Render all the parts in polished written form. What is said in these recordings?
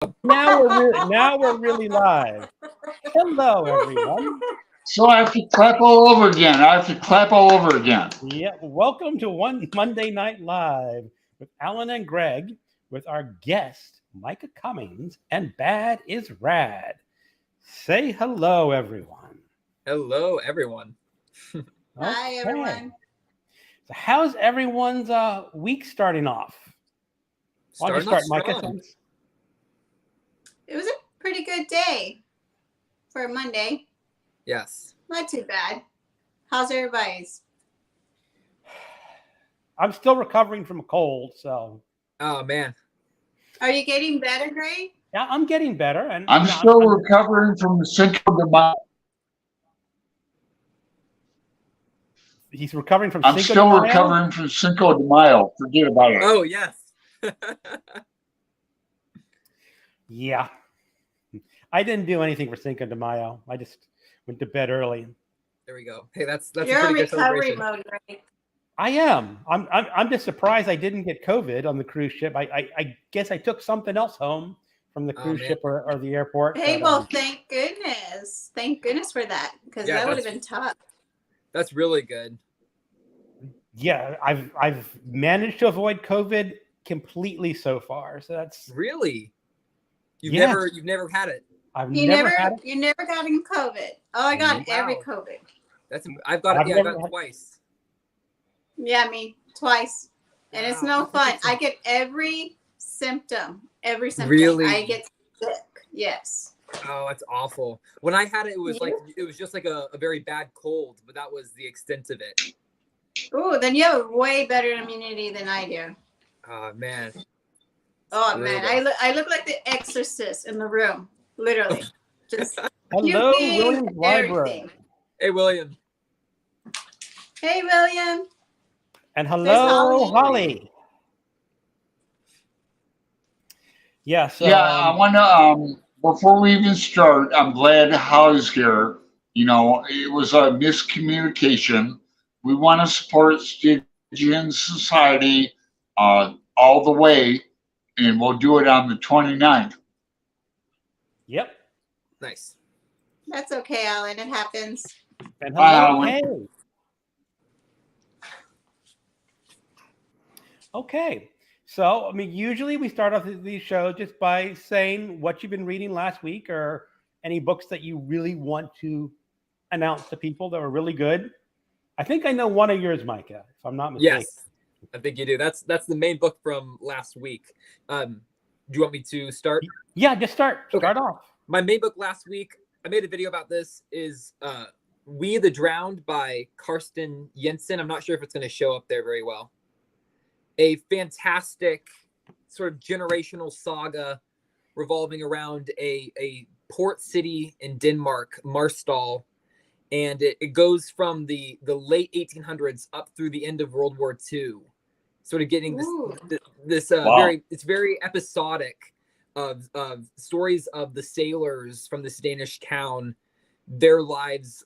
Now we're really live. Hello, everyone. So I have to clap all over again. I have to clap all over again. Yeah, welcome to One Monday Night Live with Alan and Greg, with our guest Micah Cummins and Bad is Rad. Say hello, everyone. Hello, everyone. Hi, everyone. So, how's everyone's week starting off? Why don't you start, Micah? Thanks. It was a pretty good day for Monday. Yes. Not too bad. How's everybody's? I'm still recovering from a cold, so. Oh, man. Are you getting better, Greg? Yeah, I'm getting better. And I'm still recovering from the Cinco de Mayo. He's recovering from I'm Cinco still de Mayo? recovering from Cinco de Mayo. Forget about it. Oh, yes. Yeah. I didn't do anything for Cinco de Mayo. I just went to bed early. There we go. Hey, that's You're a in pretty good recovery celebration. mode, Greg. I am. I'm just surprised I didn't get COVID on the cruise ship. I guess I took something else home from the cruise ship or the airport. Hey, but, well, thank goodness. Thank goodness for that, because Yeah, that would have been tough. That's really good. Yeah, I've managed to avoid COVID completely so far. So that's Really? You've Yes. never had it. You never got in COVID. Oh, I got Wow. every COVID. I've got it twice. Yeah, me twice. And it's no Wow. fun. I get every symptom. Really? I get sick. Yes. Oh, that's awful. When I had it, it was just like a very bad cold, but that was the extent of it. Ooh, then you have a way better immunity than I do. Oh, man. Oh man, I look like the Exorcist in the room, literally. Just Hello, puking, Williams Library. everything. Hey, William. Hey, William. And hello, Holly. Yes. Yeah, I want to, before we even start, I'm glad Holly's here. You know, it was a miscommunication. We want to support Stygian Society all the way, and we'll do it on the 29th. Yep. Nice. That's okay, Alan. It happens. And Bye, hello, Alan. hey. Okay. So, I mean, usually we start off these shows just by saying what you've been reading last week or any books that you really want to announce to people that were really good. I think I know one of yours, Micah, if I'm not mistaken. Yes, I think you do. That's the main book from last week. Do you want me to start? Yeah, just start. Okay. Start off. My main book last week, I made a video about this, is We the Drowned by Karsten Jensen. I'm not sure if it's going to show up there very well. A fantastic sort of generational saga revolving around a port city in Denmark, Marstal. And it goes from the late 1800s up through the end of World War II, sort of getting this Wow. very episodic of stories of the sailors from this Danish town, their lives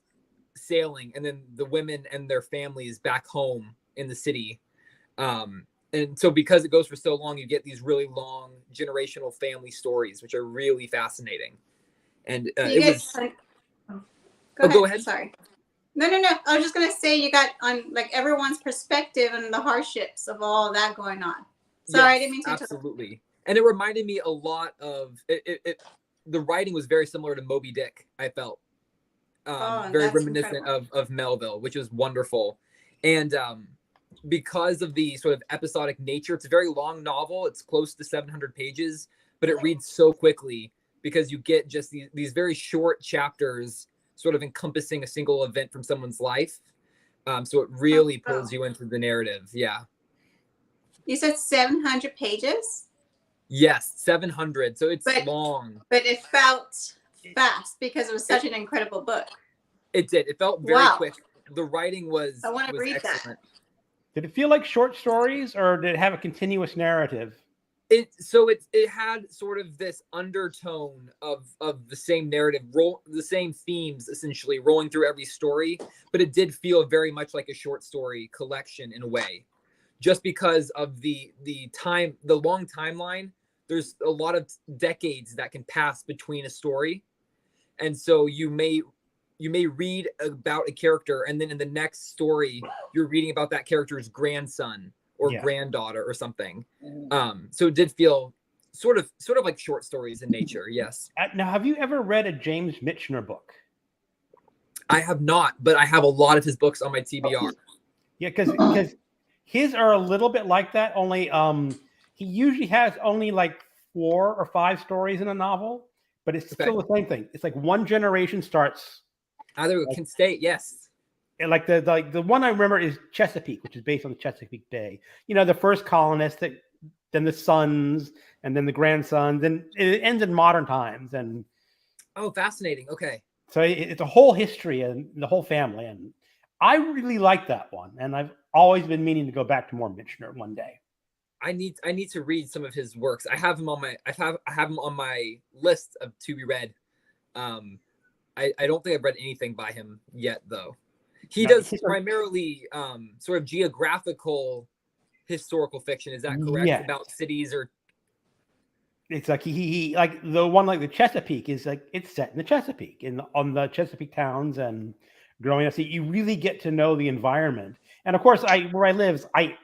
sailing, and then the women and their families back home in the city. And so because it goes for so long, you get these really long generational family stories, which are really fascinating. And Go ahead. Sorry. No. I was just going to say you got on like everyone's perspective and the hardships of all that going on. Sorry, I didn't mean to. Absolutely. And it reminded me a lot of the writing was very similar to Moby Dick, I felt. Very reminiscent of Melville, which was wonderful. And because of the sort of episodic nature, it's a very long novel. It's close to 700 pages, but it reads so quickly because you get just these very short chapters sort of encompassing a single event from someone's life. So it really pulls you into the narrative. Yeah. You said 700 pages? Yes, 700. So it's long. But it felt fast because it was such an incredible book. It did. It felt very quick. The writing was I want to read excellent. that. Did it feel like short stories or did it have a continuous narrative? It had sort of this undertone of the same narrative, the same themes essentially rolling through every story, but it did feel very much like a short story collection in a way, just because of the long timeline, there's a lot of decades that can pass between a story, and so you may read about a character, and then in the next story you're reading about that character's grandson or granddaughter or something. So it did feel sort of like short stories in nature. Yes. Now, have you ever read a James Michener book? I have not, but I have a lot of his books on my TBR. Yeah, because his are a little bit like that. Only he usually has only like 4 or 5 stories in a novel, but it's still the same thing. It's like one generation starts. Either Kent State, yes. And like the one I remember is Chesapeake, which is based on the Chesapeake Bay. You know, the first colonists, then the sons, and then the grandsons, then it ends in modern times. And oh, fascinating. Okay. So it's a whole history and the whole family, and I really like that one. And I've always been meaning to go back to more Michener one day. I need to read some of his works. I have him on my list of to be read. I don't think I've read anything by him yet, though. He does primarily sort of geographical historical fiction. Is that correct? Yes. About cities or. It's like he like the one like the Chesapeake is like it's set in the Chesapeake on the Chesapeake towns and growing up. So you really get to know the environment. And of course, where I live so I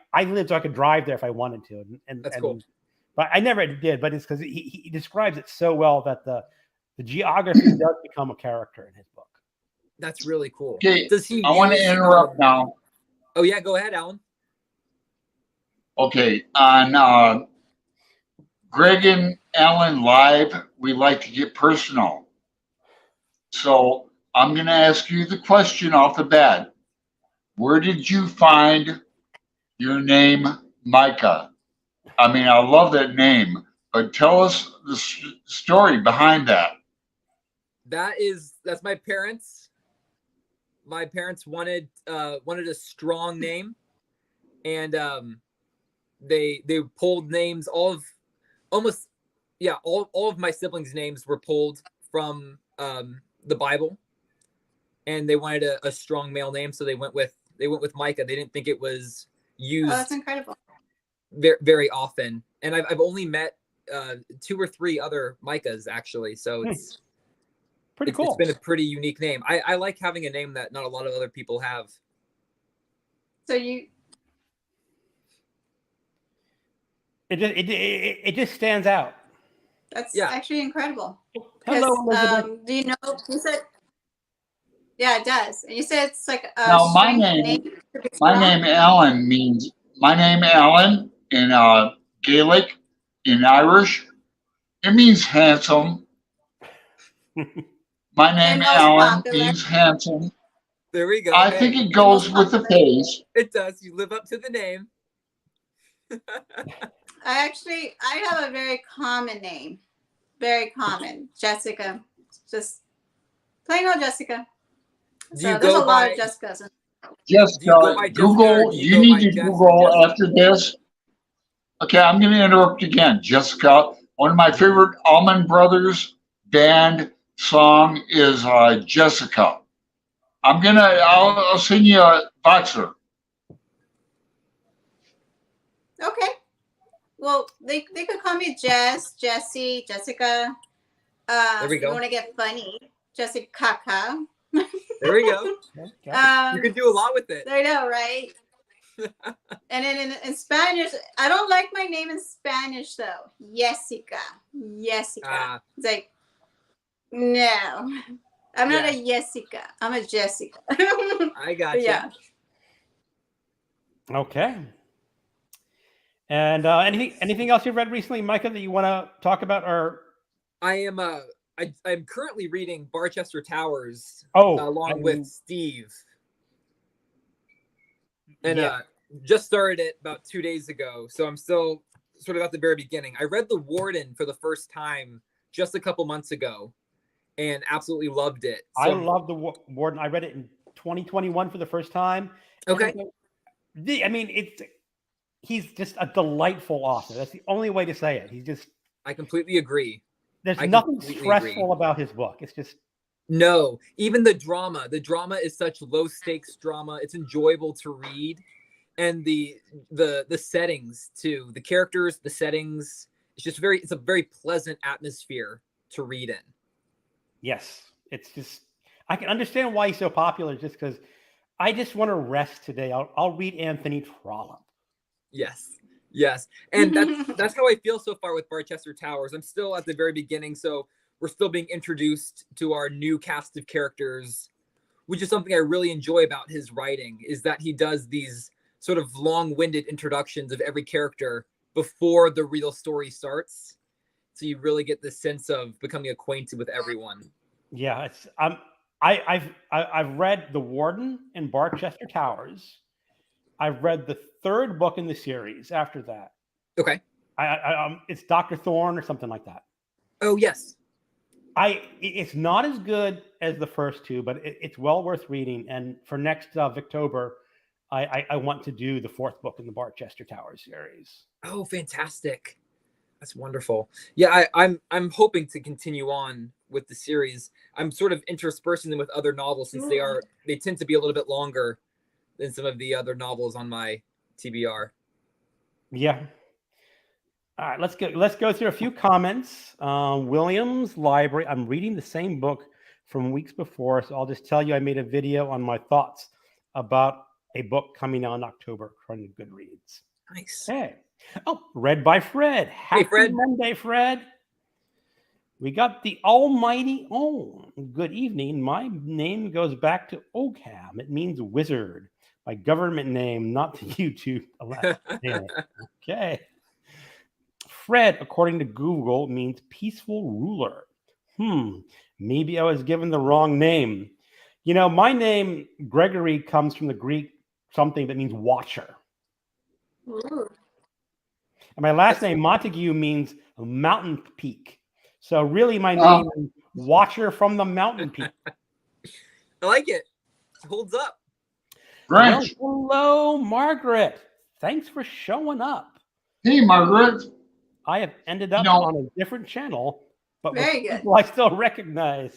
could drive there if I wanted to. And that's cool. But I never did. But it's because he describes it so well that the geography does become a character in his book. That's really cool. Okay, Does he? I want to interrupt now. Oh yeah, go ahead, Alan. Okay, on Greg and Alan Live, we like to get personal. So I'm going to ask you the question off the bat. Where did you find your name, Micah? I mean, I love that name, but tell us the story behind that. That's my parents. My parents wanted a strong name, and they pulled names. All of my siblings' names were pulled from the Bible, and they wanted a strong male name, so they went with Micah. They didn't think it was used. Oh, that's incredible. Very, very often, and I've only met 2 or 3 other Micahs actually. So it's pretty cool. It's been a pretty unique name. I like having a name that not a lot of other people have. So it just stands out. That's actually incredible. Hello, Elizabeth. Do you know? You said, yeah, it does. And you said it's like now my name Alan in Gaelic, in Irish, it means handsome. My name Alan means handsome. There we go. I think it goes with the face. It does. You live up to the name. I have a very common name. Very common. Jessica. Just plain old Jessica. So there's a lot of Jessicas. Jessica, Google, you need to Google after this. Okay, I'm going to interrupt again. Jessica, one of my favorite Allman Brothers band song is Jessica. I'll send you a boxer. Okay. Well, they could call me Jess, Jessie, Jessica. There we go. You want to get funny, Jessica. There we go. You can do a lot with it. I know, right? And then in Spanish, I don't like my name in Spanish though. Jessica. It's like, no, I'm not a Jessica. I'm a Jessica. I got you. Yeah. Okay. And anything else you've read recently, Micah, that you want to talk about? Or I'm currently reading Barchester Towers along with Steve. And just started it about 2 days ago. So I'm still sort of at the very beginning. I read The Warden for the first time just a couple months ago and absolutely loved it. So, I love The Warden. I read it in 2021 for the first time. Okay. He's just a delightful author. That's the only way to say it. I completely agree. There's nothing stressful about his book. It's just. No, even the drama is such low stakes drama. It's enjoyable to read. And the settings too, the characters, the settings, it's a very pleasant atmosphere to read in. Yes, it's just I can understand why he's so popular. Just because I just want to rest today. I'll read Anthony Trollope. Yes, and that's how I feel so far with Barchester Towers. I'm still at the very beginning, so we're still being introduced to our new cast of characters, which is something I really enjoy about his writing, is that he does these sort of long-winded introductions of every character before the real story starts. So you really get the sense of becoming acquainted with everyone. Yeah, I've read The Warden and Barchester Towers. I've read the third book in the series after that. Okay. It's Dr. Thorne or something like that. Oh, yes. It's not as good as the first two, but it's well worth reading. And for next Victober, I want to do the fourth book in the Barchester Towers series. Oh, fantastic. That's wonderful. Yeah, I'm hoping to continue on with the series. I'm sort of interspersing them with other novels since they tend to be a little bit longer than some of the other novels on my TBR. Yeah. All right, let's go through a few comments. Williams Library. I'm reading the same book from weeks before, so I'll just tell you I made a video on my thoughts about a book coming out in October from Goodreads. Nice. Okay. Oh, read by Fred. Happy Fred. Monday, Fred. We got the almighty own. Good evening. My name goes back to Ogham. It means wizard. My government name, not to YouTube. Okay. Fred, according to Google, means peaceful ruler. Maybe I was given the wrong name. You know, my name, Gregory, comes from the Greek something that means watcher. Ooh. And my last name, Montague, means mountain peak. So really my name is Watcher from the Mountain Peak. I like it. It holds up. French. Well, hello, Margaret. Thanks for showing up. Hey, Margaret. I have ended up on a different channel, but with people I still recognize.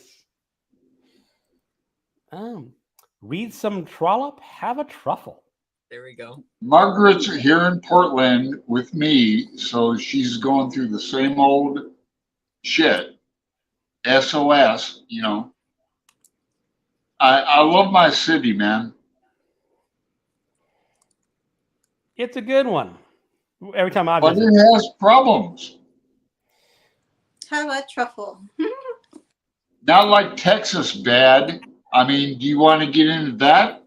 Read some Trollope, have a truffle. There we go. Margaret's here in Portland with me, so she's going through the same old shit. SOS, you know. I love my city, man. It's a good one. Every time I visit. But it has problems. How about truffle? Not like Texas bad. I mean, do you want to get into that?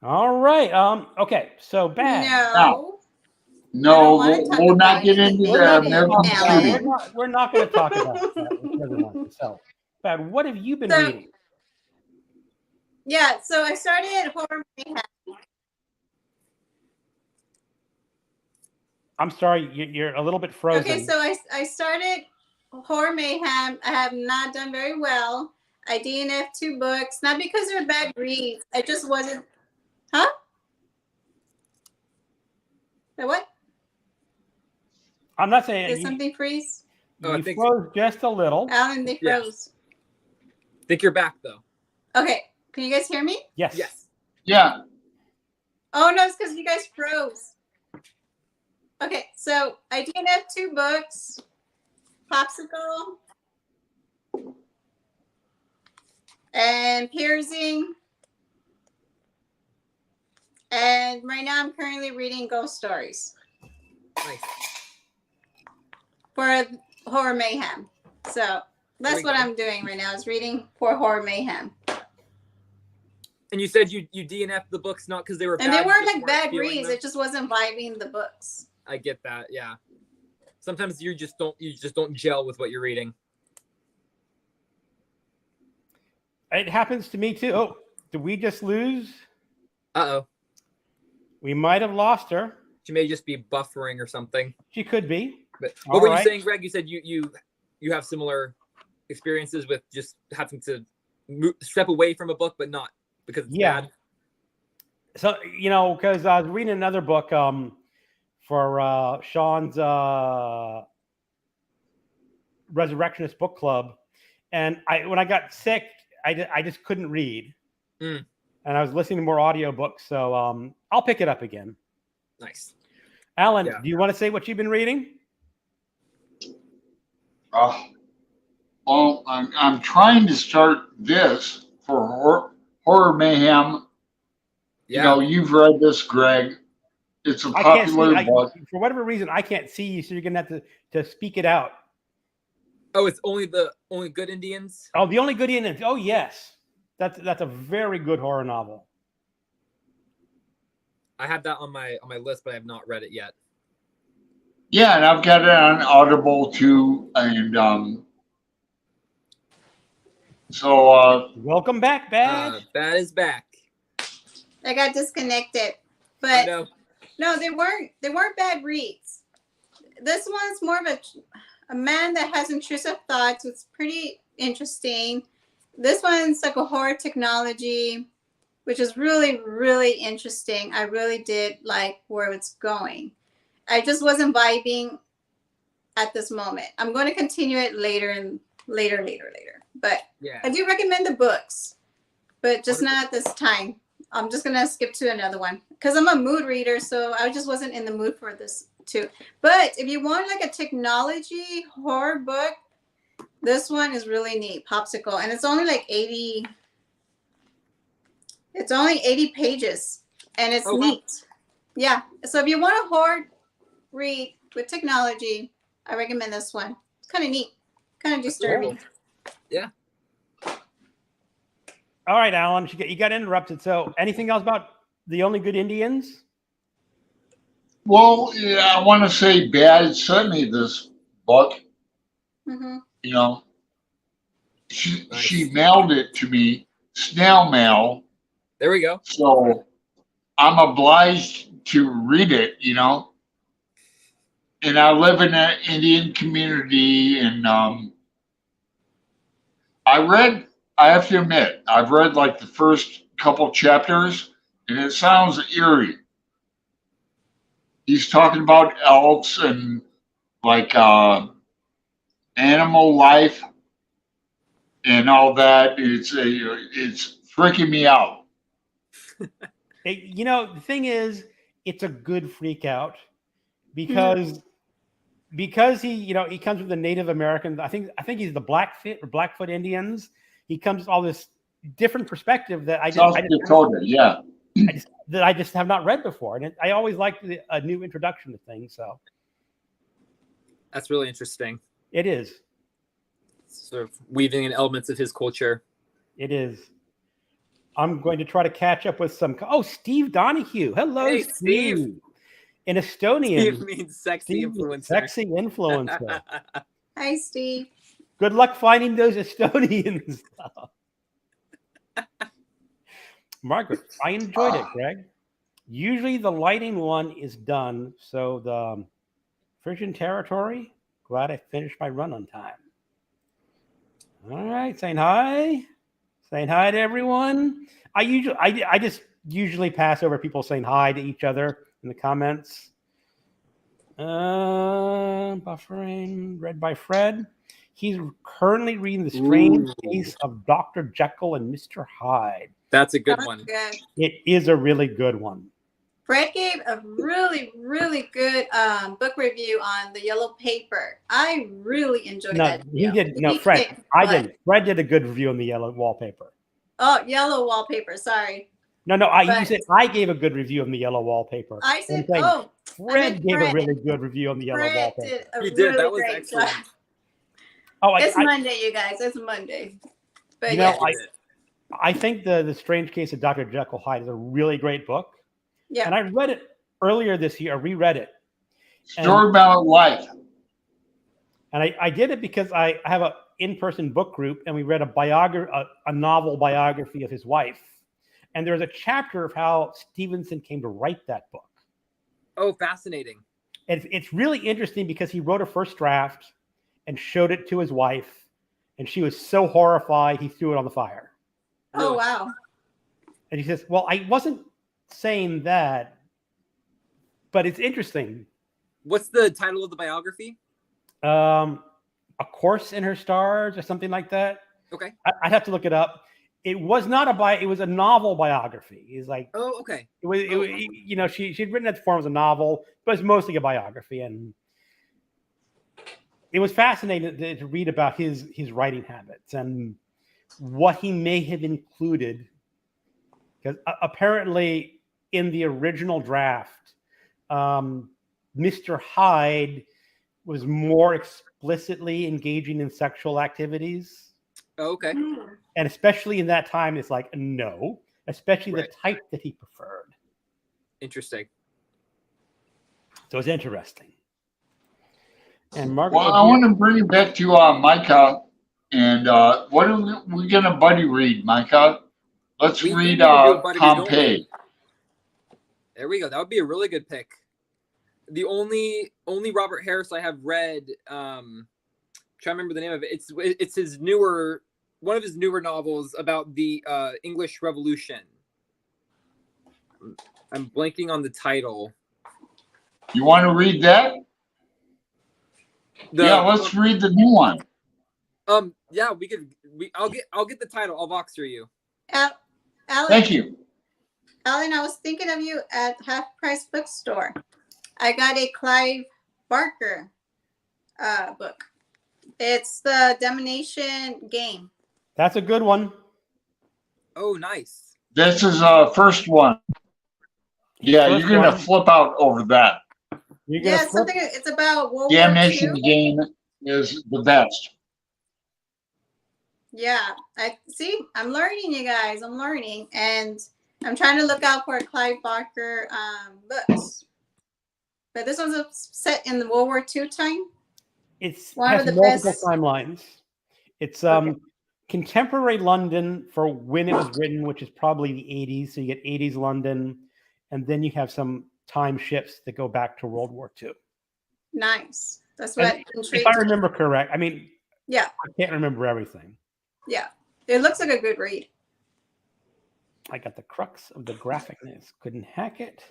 All right. Okay. So bad. No, we'll not get into that. We're not going to talk about that. So, bad. What have you been reading? Yeah. So I started Horror Mayhem. I'm sorry, you're a little bit frozen. Okay, so I started Horror Mayhem. I have not done very well. I DNF 2 books, not because they're bad reads. I just wasn't. Huh? What? I'm not saying. Did something freeze? You froze just a little. Alan, they froze. I think you're back though. Okay, can you guys hear me? Yes. Yeah. Oh no, it's because you guys froze. Okay, so I DNF 2 books, Popsicle, and Piercing. And right now I'm currently reading Ghost Stories. Nice. For Horror Mayhem. So that's what I'm doing right now, is reading for Horror Mayhem. And you said you DNF'd the books not because they were bad. And they weren't like bad reads. It just wasn't vibing the books. I get that, yeah. Sometimes you just don't gel with what you're reading. It happens to me too. Oh, did we just lose? Uh-oh. We might have lost her. She may just be buffering or something. She could be. But what were you saying, Greg? You said you have similar experiences with just having to step away from a book, but not because it's bad. So, you know, because I was reading another book for Sean's Resurrectionist Book Club, and when I got sick, I just couldn't read. And and I was listening to more audiobooks, so I'll pick it up again. Nice. Alan, Yeah. do you want to say what you've been reading? Well, I'm trying to start this for Horror Mayhem. Yeah. You know, you've read this, Greg. It's a I can't see. popular book. For whatever reason, I can't see you, so you're gonna have to speak it out. Oh, it's only good Indians. Oh, the only good Indians. Oh, yes, that's a very good horror novel. I have that on my list, but I have not read it yet. Yeah, and I've got it on Audible too, and so Welcome back, Bad. Bad is back. I got disconnected, I but know. no, they weren't bad reads. This one's more of a man that has intrusive thoughts. It's pretty interesting. This one's like a horror technology, which is really, really interesting. I really did like where it's going. I just wasn't vibing at this moment. I'm going to continue it later. But Yeah. I do recommend the books, but just not at this time. I'm just going to skip to another one because I'm a mood reader, so I just wasn't in the mood for this too. But if you want like a technology horror book, this one is really neat, Popsicle. And it's only like 80. It's only 80 pages, and it's neat. Wow. Yeah. So if you want a horror read with technology, I recommend this one. It's kind of neat, kind of disturbing. Cool. Yeah. All right, Alan, you got interrupted. So anything else about The Only Good Indians? well, yeah, I want to say Bad sent me this book. Mm-hmm. You know, she mailed it to me, snail mail. There we go. So I'm obliged to read it, you know. And I live in an Indian community, and I have to admit, I've read like the first couple chapters, and it sounds eerie. He's talking about elves and like animal life and all that. It's freaking me out. You know, the thing is, it's a good freak out because he comes from the Native Americans. I think he's the Blackfoot Indians. He comes with all this different perspective that I just have not read before, and I always like a new introduction to things. So that's really interesting. It is sort of weaving in elements of his culture. It is. I'm going to try to catch up with some. Oh, Steve Donahue. Hello, hey, Steve. In Estonian. Steve means sexy influencer. Sexy influencer. Hi, Steve. Good luck finding those Estonians. Margaret, I enjoyed it, Greg. Usually the lighting one is done. So the Frisian territory, glad I finished my run on time. All right, saying hi. Saying hi to everyone. I just usually pass over people saying hi to each other in the comments. Buffering, read by Fred. He's currently reading The Strange Case of Dr. Jekyll and Mr. Hyde. That's a good one. Good. It is a really good one. Fred gave a really, really good book review on The Yellow Paper. I really enjoyed that. He did. No, Fred. I didn't. Fred did a good review on The Yellow Wallpaper. Oh, Yellow Wallpaper. Sorry. No. You said I gave a good review on The Yellow Wallpaper. I said, Fred gave a really good review on The Yellow Wallpaper. He did. That was excellent. It's Monday, you guys. It's Monday. But I think the Strange Case of Dr. Jekyll Hyde is a really great book. Yeah. And I read it earlier this year. I reread it. Story about life. And I did it because I have an in-person book group, and we read a novel biography of his wife. And there was a chapter of how Stevenson came to write that book. Oh, fascinating. It's really interesting because he wrote a first draft and showed it to his wife, and she was so horrified he threw it on the fire. Oh, wow. And he says, well, I wasn't saying that, but it's interesting. What's the title of the biography? A Course in Her Stars or something like that. Okay. I'd have to look it up. It was not it was a novel biography. It's like, Oh, okay. She'd written it in form as a novel, but it's mostly a biography, and it was fascinating to read about his writing habits and what he may have included, because apparently in the original draft, Mr. Hyde was more explicitly engaging in sexual activities. Oh, okay. And especially in that time, it's like, no, especially the type that he preferred. Interesting. So it's interesting. And Margaret, well, I want to bring it back to Micah. And what are we going to buddy read, Micah? Let's read Pompeii. There we go. That would be a really good pick. The only Robert Harris I have read, trying to remember the name of it. It's his one of his newer novels about the English Revolution. I'm blanking on the title. You want to read that? Let's read the new one. Yeah, we could. I'll get the title. I'll box through you. Alan, thank you. Alan, I was thinking of you at Half Price Bookstore. I got a Clive Barker book. It's the Domination Game. That's a good one. Oh, nice. This is first one. Yeah, you're going to flip out over that. It's about World Damnation War II. Game is the best. Yeah, I'm learning, you guys. I'm learning, and I'm trying to look out for Clive Barker books. But this one's set in the World War II time. It's has multiple timelines. It's contemporary London for when it was written, which is probably the 80s. So you get 80s London, and then you have some time shifts that go back to World War II. Nice. That's what if I remember correct. I mean, yeah, I can't remember everything. Yeah, it looks like a good read. I got the crux of the graphicness. Couldn't hack it.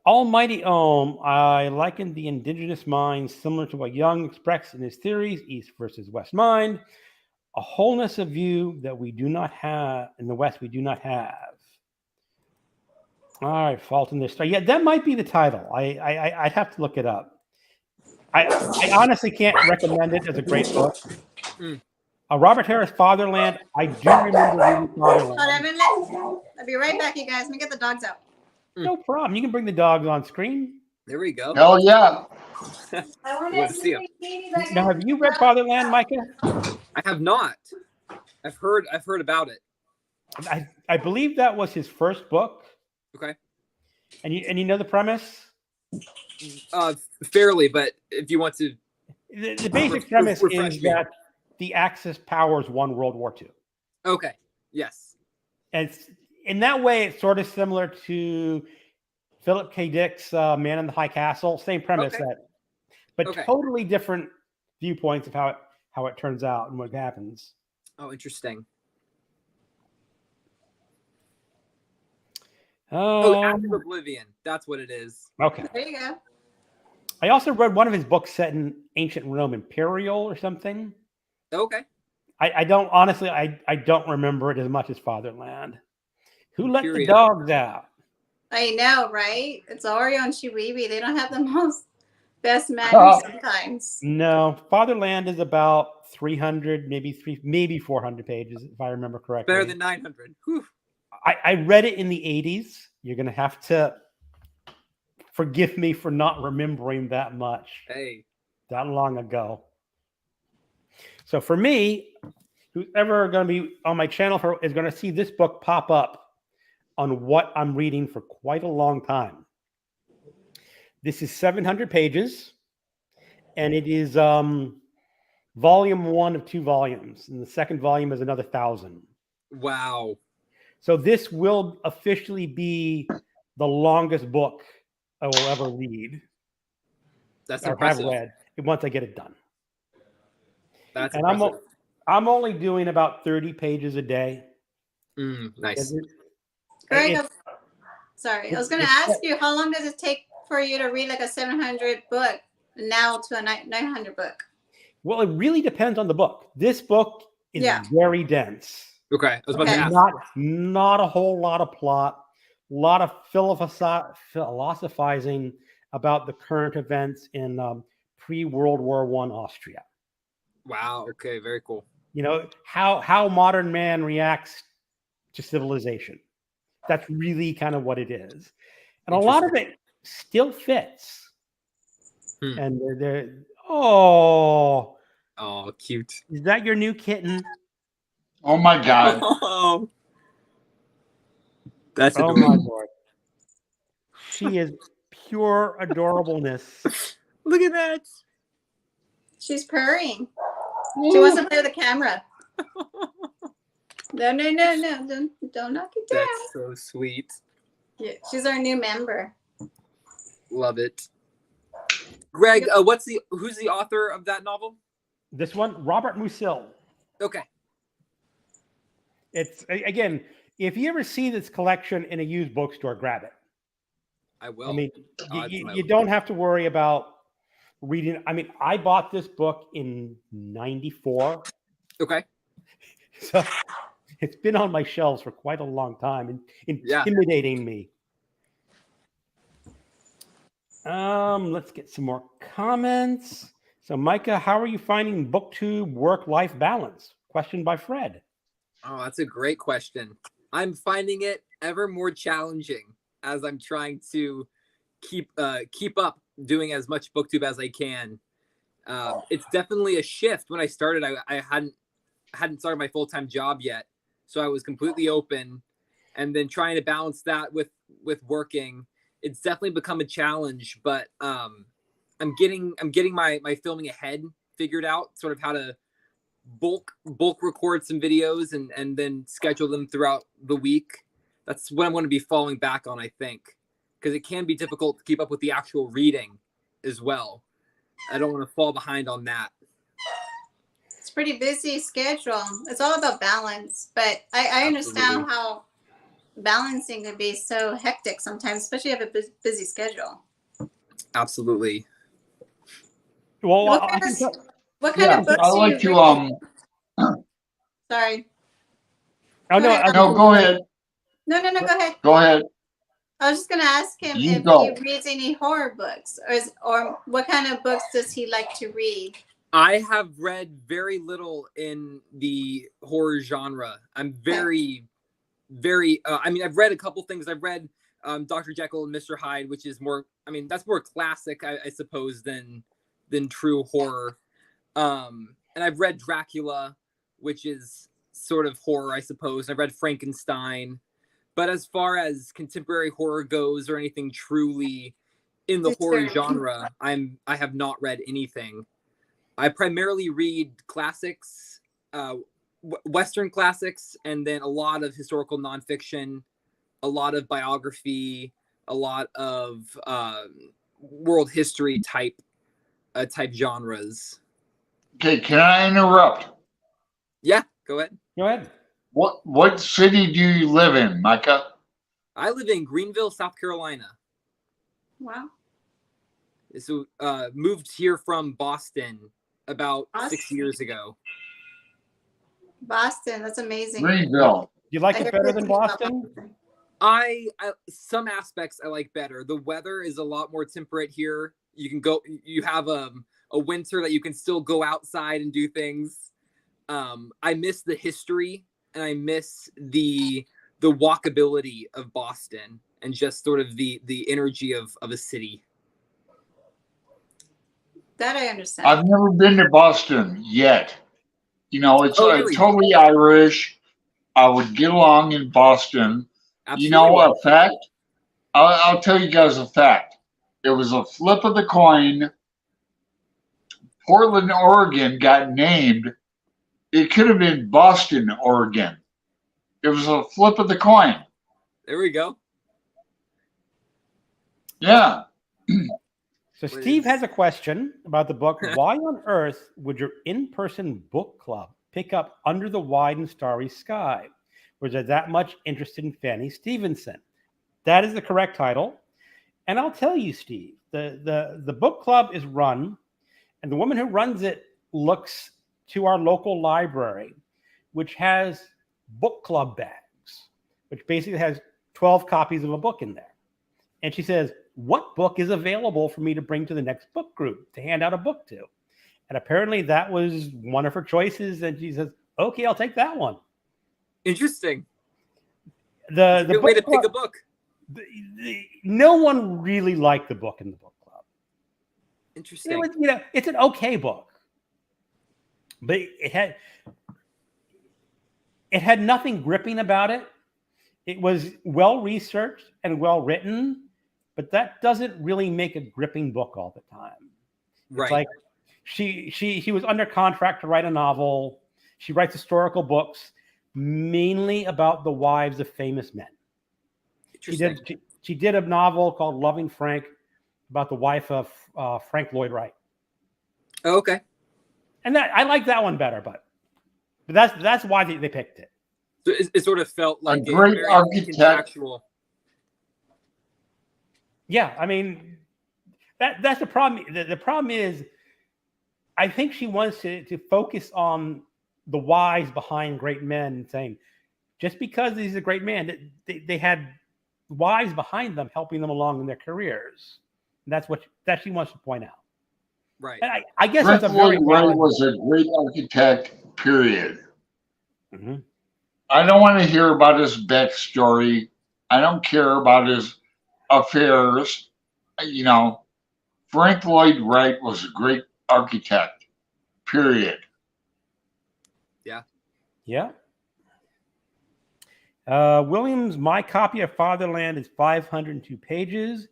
Almighty Ohm, I likened the indigenous mind similar to what Young expressed in his theories, East versus West mind, a wholeness of view that we do not have in the West. We do not have. All right, Fault in Their Stars. Yeah, that might be the title. I'd have to look it up. I honestly can't recommend it as a great book. Robert Harris, Fatherland. I do remember reading Fatherland. I'll be right back, you guys. Let me get the dogs out. No problem. You can bring the dogs on screen. There we go. Hell yeah. I want to see them. Now, have you read Fatherland, Micah? I have not. I've heard about it. I believe that was his first book. Okay. And you know the premise? Fairly, but if you want to, the basic premise is that the Axis powers won World War II. Okay. Yes. And in that way, it's sort of similar to Philip K. Dick's Man in the High Castle. Same premise, but totally different viewpoints of how it turns out and what happens. Oh, interesting. Act of Oblivion. That's what it is. Okay. There you go. I also read one of his books set in ancient Rome, Imperial or something. Okay. I don't honestly. I don't remember it as much as Fatherland. Who let the dogs out? I know, right? It's Oreo and Chibibi. They don't have the best manners sometimes. No, Fatherland is about 300, maybe 400 pages, if I remember correctly. Better than 900. Whew. I read it in the 80s. You're going to have to forgive me for not remembering that much. Hey. That long ago. So for me, who's ever going to be on my channel is going to see this book pop up on what I'm reading for quite a long time. This is 700 pages, and it is volume 1 of 2 volumes, and the second volume is another 1,000. Wow. So this will officially be the longest book I will ever read. That's or impressive. have read once I get it done. That's and impressive. I'm only doing about 30 pages a day. Nice. Greg, sorry, I was going to ask you, how long does it take for you to read like a 700 book now to a 900 book? Well, it really depends on the book. This book is very dense. Okay, I was about to ask. Not a whole lot of plot, a lot of philosophizing about the current events in pre-World War I Austria. Wow. Okay. Very cool. How modern man reacts to civilization. That's really kind of what it is, and a lot of it still fits. And they're oh, cute. Is that your new kitten? Oh my God. Oh, that's Oh adorable. my Lord. She is pure adorableness. Look at that. She's purring. She wants to play with the camera. No. Don't knock it down. That's so sweet. Yeah, she's our new member. Love it. Greg, who's the author of that novel? This one, Robert Musil. Okay. It's, again, if you ever see this collection in a used bookstore, grab it. I will. I mean, you don't have to worry about reading. I mean, I bought this book in '94. Okay. So it's been on my shelves for quite a long time and intimidating me. Let's get some more comments. So, Micah, how are you finding BookTube work-life balance? Question by Fred. Oh, that's a great question. I'm finding it ever more challenging as I'm trying to keep up doing as much BookTube as I can. It's definitely a shift. When I started, I hadn't started my full-time job yet, so I was completely open, and then trying to balance that with working. It's definitely become a challenge, but I'm getting my filming ahead figured out, sort of how to bulk record some videos and then schedule them throughout the week. That's what I'm going to be falling back on, I think, because it can be difficult to keep up with the actual reading as well. I don't want to fall behind on that. It's a pretty busy schedule. It's all about balance, but I understand how balancing can be so hectic sometimes, especially if you have a busy schedule. Absolutely. Well, what kind of books I do like you to read? Sorry. Oh, No, go ahead. No, go ahead. Go ahead. I was just going to ask him if he reads any horror books, or what kind of books does he like to read? I have read very little in the horror genre. I'm very I mean, I've read a couple things. I've read Dr. Jekyll and Mr. Hyde, which is more, I mean, that's more classic, I suppose, than true horror. And I've read Dracula, which is sort of horror, I suppose. I've read Frankenstein. But as far as contemporary horror goes, or anything truly in the horror genre, I have not read anything. I primarily read classics, Western classics, and then a lot of historical nonfiction, a lot of biography, a lot of world history type genres. Okay, can I interrupt? Yeah, go ahead. Go ahead. What city do you live in, Micah? I live in Greenville, South Carolina. Wow. So moved here from Boston about 6 years ago. Boston, that's amazing. Greenville. You like it better than Boston? I some aspects I like better. The weather is a lot more temperate here. You can go. You have a winter that you can still go outside and do things. I miss the history, and I miss the walkability of Boston, and just sort of the energy of a city. That I understand. I've never been to Boston yet. You know, it's really? Totally Irish. I would get along in Boston. Absolutely. You know, a fact? I'll tell you guys a fact. It was a flip of the coin. Portland, Oregon got named. It could have been Boston, Oregon. It was a flip of the coin. There we go. Yeah. So Steve has a question about the book. Why on earth would your in-person book club pick up Under the Wide and Starry Sky? Was there that much interest in Fanny Stevenson? That is the correct title. And I'll tell you, Steve, the book club is run, and the woman who runs it looks to our local library, which has book club bags, which basically has 12 copies of a book in there. And she says, what book is available for me to bring to the next book group to hand out a book to? And apparently that was one of her choices. And she says, okay, I'll take that one. Interesting. The good way to pick a book. No one really liked the book in the book club. Interesting. It was, it's an okay book, but it had nothing gripping about it. It was well researched and well written, but that doesn't really make a gripping book all the time. Right. It's like she was under contract to write a novel. She writes historical books, mainly about the wives of famous men. She did a novel called Loving Frank about the wife of Frank Lloyd Wright. Oh, okay. And that I like that one better, but that's why they picked it. So it sort of felt like a great architect. Yeah, I mean that's the problem. The problem is, I think she wants to focus on the whys behind great men, saying just because he's a great man, they had whys behind them helping them along in their careers. And that's what she wants to point out. Right. And I guess Frank that's a very Lloyd Wright was a great architect, period. Mm-hmm. I don't want to hear about his backstory. I don't care about his affairs. Frank Lloyd Wright was a great architect, period. Yeah. Yeah. Williams, my copy of Fatherland is 502 pages,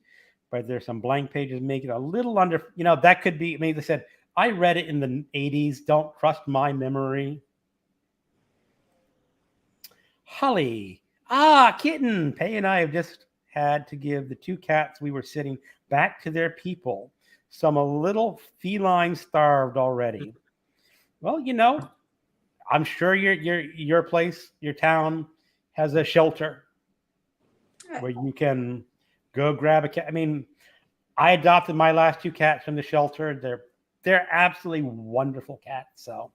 but there's some blank pages make it a little under, that could be, they said, I read it in the 80s. Don't trust my memory. Holly. Kitten. Pay and I have just had to give the two cats we were sitting back to their people. Some a little feline starved already. Well, I'm sure your place, your town has a shelter where you can go grab a cat. I mean, I adopted my last two cats from the shelter. They're absolutely wonderful cats. So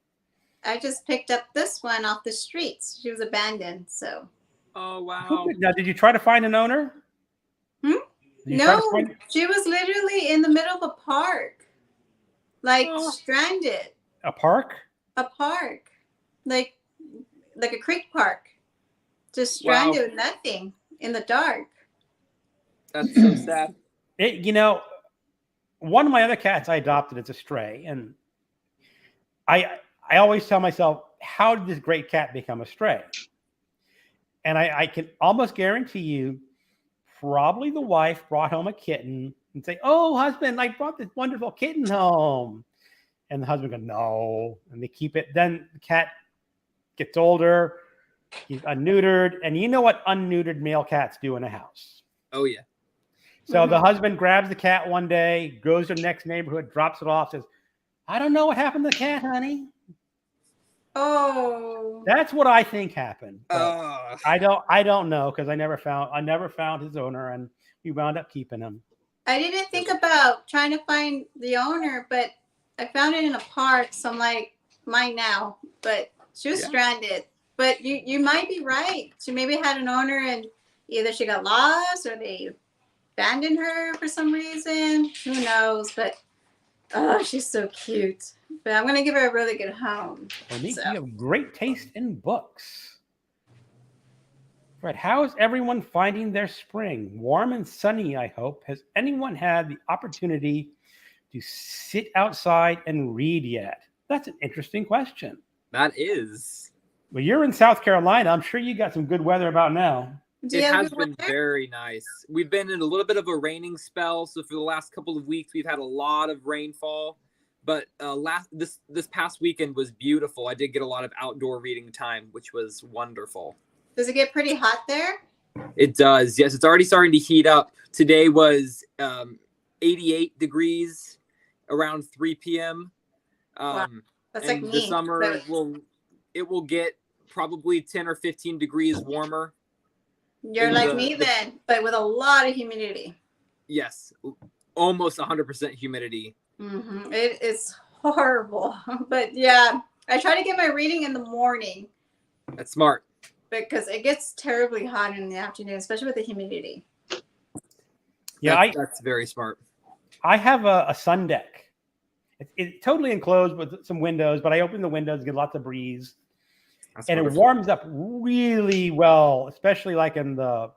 I just picked up this one off the streets. She was abandoned. So. Oh wow! Now, did you try to find an owner? No, she was literally in the middle of a park, stranded. A park? A park, like a creek park, just stranded with nothing in the dark. That's so sad. One of my other cats I adopted as a stray, and I always tell myself, how did this great cat become a stray? And I can almost guarantee you, probably the wife brought home a kitten and say, "Oh, husband, I brought this wonderful kitten home." And the husband goes, "No." And they keep it. Then the cat gets older. He's unneutered. And you know what unneutered male cats do in a house? Oh, yeah. So the husband grabs the cat one day, goes to the next neighborhood, drops it off, says, "I don't know what happened to the cat, honey." Oh. That's what I think happened. I don't know, because I never found his owner, and we wound up keeping him. I didn't think about trying to find the owner, but I found it in a park, so I'm like, mine now. But she was stranded. But you might be right. She maybe had an owner, and either she got lost or they abandoned her for some reason. Who knows? But she's so cute. But I'm gonna give her a really good home. You have great taste in books. Right. How is everyone finding their spring? Warm and sunny, I hope. Has anyone had the opportunity to sit outside and read yet? That's an interesting question. That is. Well, you're in South Carolina. I'm sure you got some good weather about now. It has been very nice. We've been in a little bit of a raining spell. So for the last couple of weeks, we've had a lot of rainfall. But this past weekend was beautiful. I did get a lot of outdoor reading time, which was wonderful. Does it get pretty hot there? It does. Yes, it's already starting to heat up. Today was 88 degrees around 3 p.m. Wow. That's like me. The summer it will get probably 10 or 15 degrees warmer. You're like me then, but with a lot of humidity. Yes, almost 100% humidity. Mm-hmm. It is horrible. But yeah, I try to get my reading in the morning. That's smart. because it gets terribly hot in the afternoon, especially with the humidity. Yeah, that's very smart. I have a sun deck. It's totally enclosed with some windows, but I open the windows, get lots of breeze, and it warms up really well, especially like in the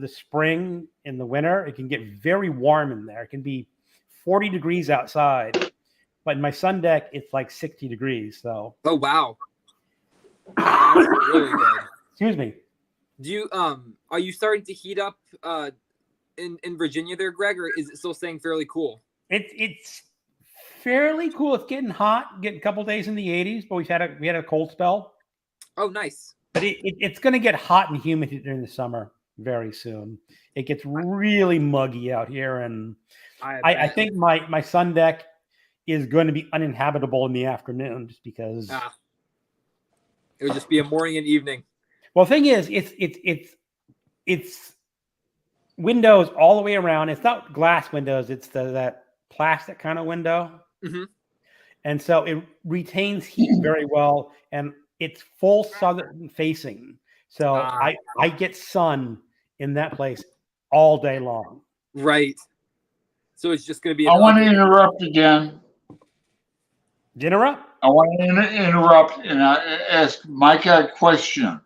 spring. In the winter, it can get very warm in there. It can be 40 degrees outside, but in my sun deck, it's like 60 degrees. So. Oh wow, that's really good. Excuse me. Do you are you starting to heat up in Virginia there, Greg, or is it still staying fairly cool? It's fairly cool. It's getting hot, getting a couple days in the 80s, but we had a cold spell. Oh, nice. But it's going to get hot and humid during the summer very soon. It gets really muggy out here, and I think my sun deck is going to be uninhabitable in the afternoon just because it would just be a morning and evening. Well, the thing is, it's windows all the way around. It's not glass windows. It's that plastic kind of window. Mm-hmm. And so it retains heat very well, and it's full southern facing. So I get sun in that place all day long. Right. So it's just going to be. I want to interrupt again. Interrupt? I want to interrupt and ask Micah a question.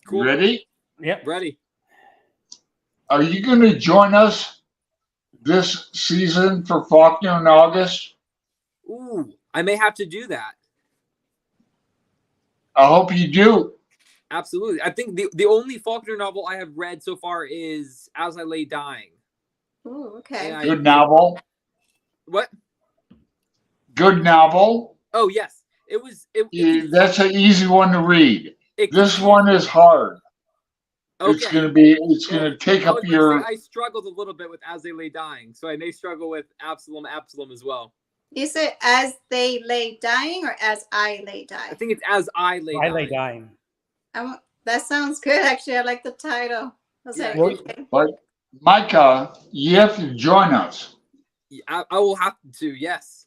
Cool. Ready? Yep. Ready. Are you going to join us this season for Faulkner in August? Ooh, I may have to do that. I hope you do. Absolutely. I think the only Faulkner novel I have read so far is As I Lay Dying. Ooh, okay. Good novel. What? Good novel. Oh, yes. That's an easy one to read. This one is hard. Okay. It's going to take up your. I struggled a little bit with As They Lay Dying, so I may struggle with Absalom as well. You said As They Lay Dying or As I Lay Dying? I think it's As I Lay Dying. I Lay Dying. That sounds good, actually. I like the title. But Micah, you have to join us. I will have to, yes.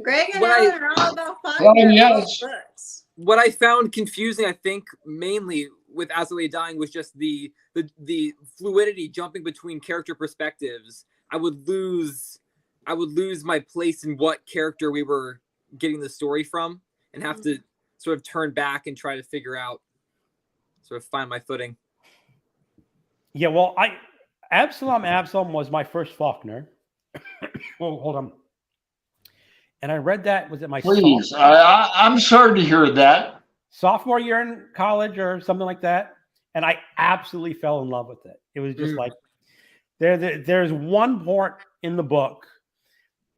Greg and I are all about books. What I found confusing, I think, mainly with As I Lay Dying was just the fluidity jumping between character perspectives. I would lose my place in what character we were getting the story from and have to sort of turn back and try to figure out, sort of find my footing. Yeah, well, Absalom was my first Faulkner. Oh, hold on. And I read that, was it my Please, I'm sorry to hear that. Sophomore year in college or something like that. And I absolutely fell in love with it. It was just like, there's one part in the book.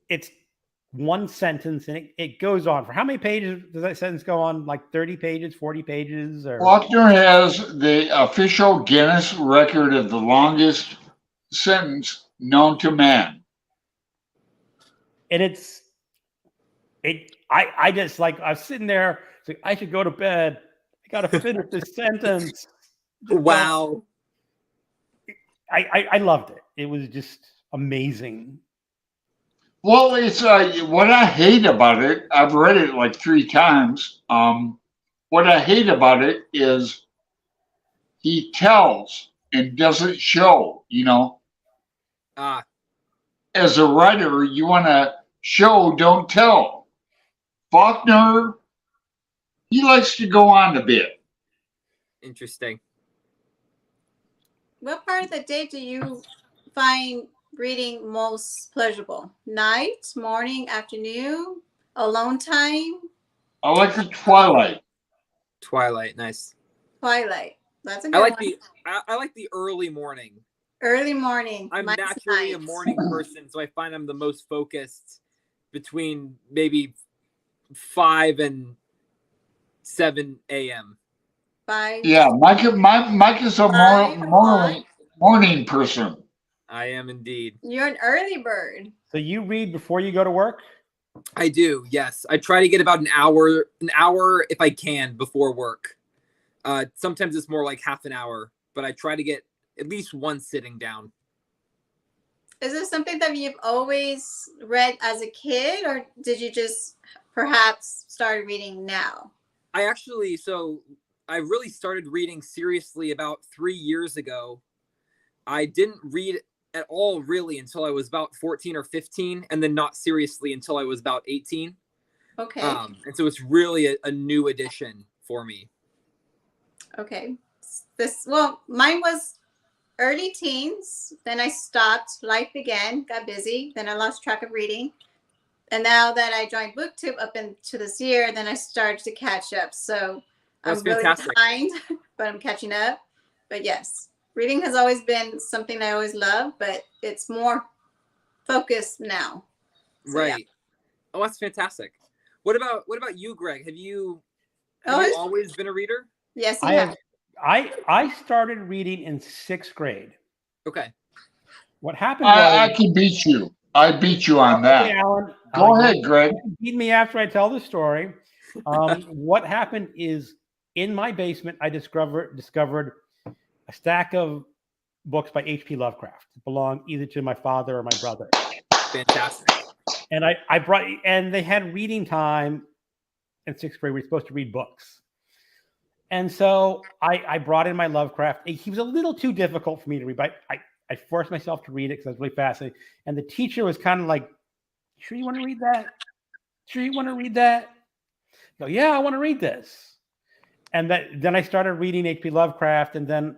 It's one sentence, and it goes on. For how many pages does that sentence go on? Like 30 pages, 40 pages? Or... Faulkner has the official Guinness record of the longest sentence known to man. And I just like, I was sitting there, like, I should go to bed. I got to finish this sentence. Wow. I loved it. It was just amazing. Well, it's what I hate about it. I've read it like 3 times. What I hate about it is he tells and doesn't show. You know, as a writer, you want to show, don't tell. Faulkner, he likes to go on a bit. Interesting. What part of the day do you find reading most pleasurable? Night, morning, afternoon, alone time? I like the twilight. Twilight, nice. Twilight. That's a good one. I like the early morning. Early morning. I'm naturally a morning person, so I find I'm the most focused between maybe 5 and 7 a.m. 5. Yeah, Micah's a morning person. I am indeed. You're an early bird. So you read before you go to work? I do, yes. I try to get about an hour if I can before work. Sometimes it's more like half an hour, but I try to get at least one sitting down. Is this something that you've always read as a kid, or did you just perhaps start reading now? I really started reading seriously about 3 years ago. I didn't read at all really until I was about 14 or 15, and then not seriously until I was about 18. Okay. And so it's really a new addition for me. Okay. Mine was early teens. Then I stopped. Life began, got busy. Then I lost track of reading. And now that I joined BookTube up into this year, then I started to catch up. So That's I'm really fantastic. behind, but I'm catching up. But yes, reading has always been something I always loved, but it's more focused now. So, Right. Yeah. Oh, that's fantastic. What about you, Greg? Have you always been a reader? Yes, you have. I started reading in 6th grade. Okay. What happened was I can beat you. I beat you on that. Okay, Alan. Go ahead, Greg. You can beat me after I tell the story. What happened is in my basement, I discovered a stack of books by H.P. Lovecraft. It belonged either to my father or my brother. Fantastic. And and they had reading time in 6th grade. We were supposed to read books. And so I brought in my Lovecraft. He was a little too difficult for me to read, but I forced myself to read it because I was really fascinated. And the teacher was kind of like, "Sure you want to read that? Sure you want to read that?" I go, "Yeah, I want to read this." And then I started reading H.P. Lovecraft, and then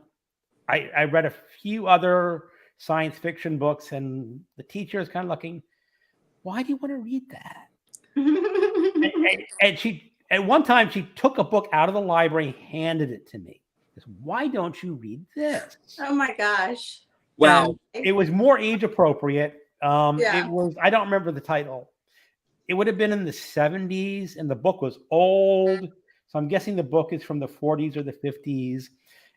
I read a few other science fiction books, and the teacher is kind of looking, "Why do you want to read that?" and she, at one time, she took a book out of the library and handed it to me. She goes, "Why don't you read this?" Oh my gosh. Wow. And it was more age appropriate. Yeah. It was, I don't remember the title. It would have been in the 70s, and the book was old. So I'm guessing the book is from the 40s or the 50s.